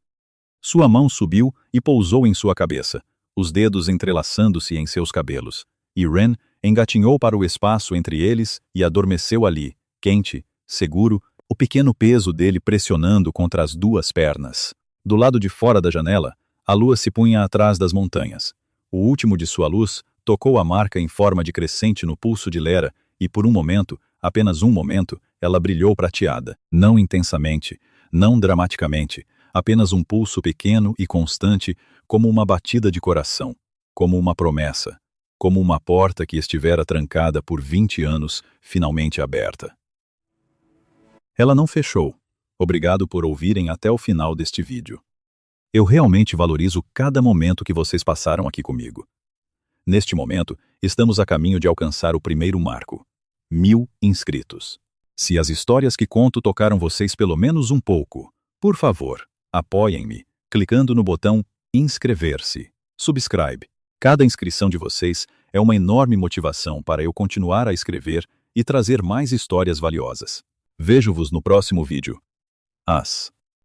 Sua mão subiu e pousou em sua cabeça, os dedos entrelaçando-se em seus cabelos, e Ren engatinhou para o espaço entre eles e adormeceu ali, quente, seguro, o pequeno peso dele pressionando contra as duas pernas. Do lado de fora da janela, a lua se punha atrás das montanhas. O último de sua luz tocou a marca em forma de crescente no pulso de Lera e por um momento, apenas um momento, ela brilhou prateada. Não intensamente, não dramaticamente, apenas um pulso pequeno e constante, como uma batida de coração, como uma promessa, como uma porta que estivera trancada por 20 anos, finalmente aberta. Ela não fechou. Obrigado por ouvirem até o final deste vídeo. Eu realmente valorizo cada momento que vocês passaram aqui comigo. Neste momento, estamos a caminho de alcançar o primeiro marco. 1000 inscritos. Se as histórias que conto tocaram vocês pelo menos um pouco, por favor, apoiem-me, clicando no botão inscrever-se, subscribe. Cada inscrição de vocês é uma enorme motivação para eu continuar a escrever e trazer mais histórias valiosas. Vejo-vos no próximo vídeo. As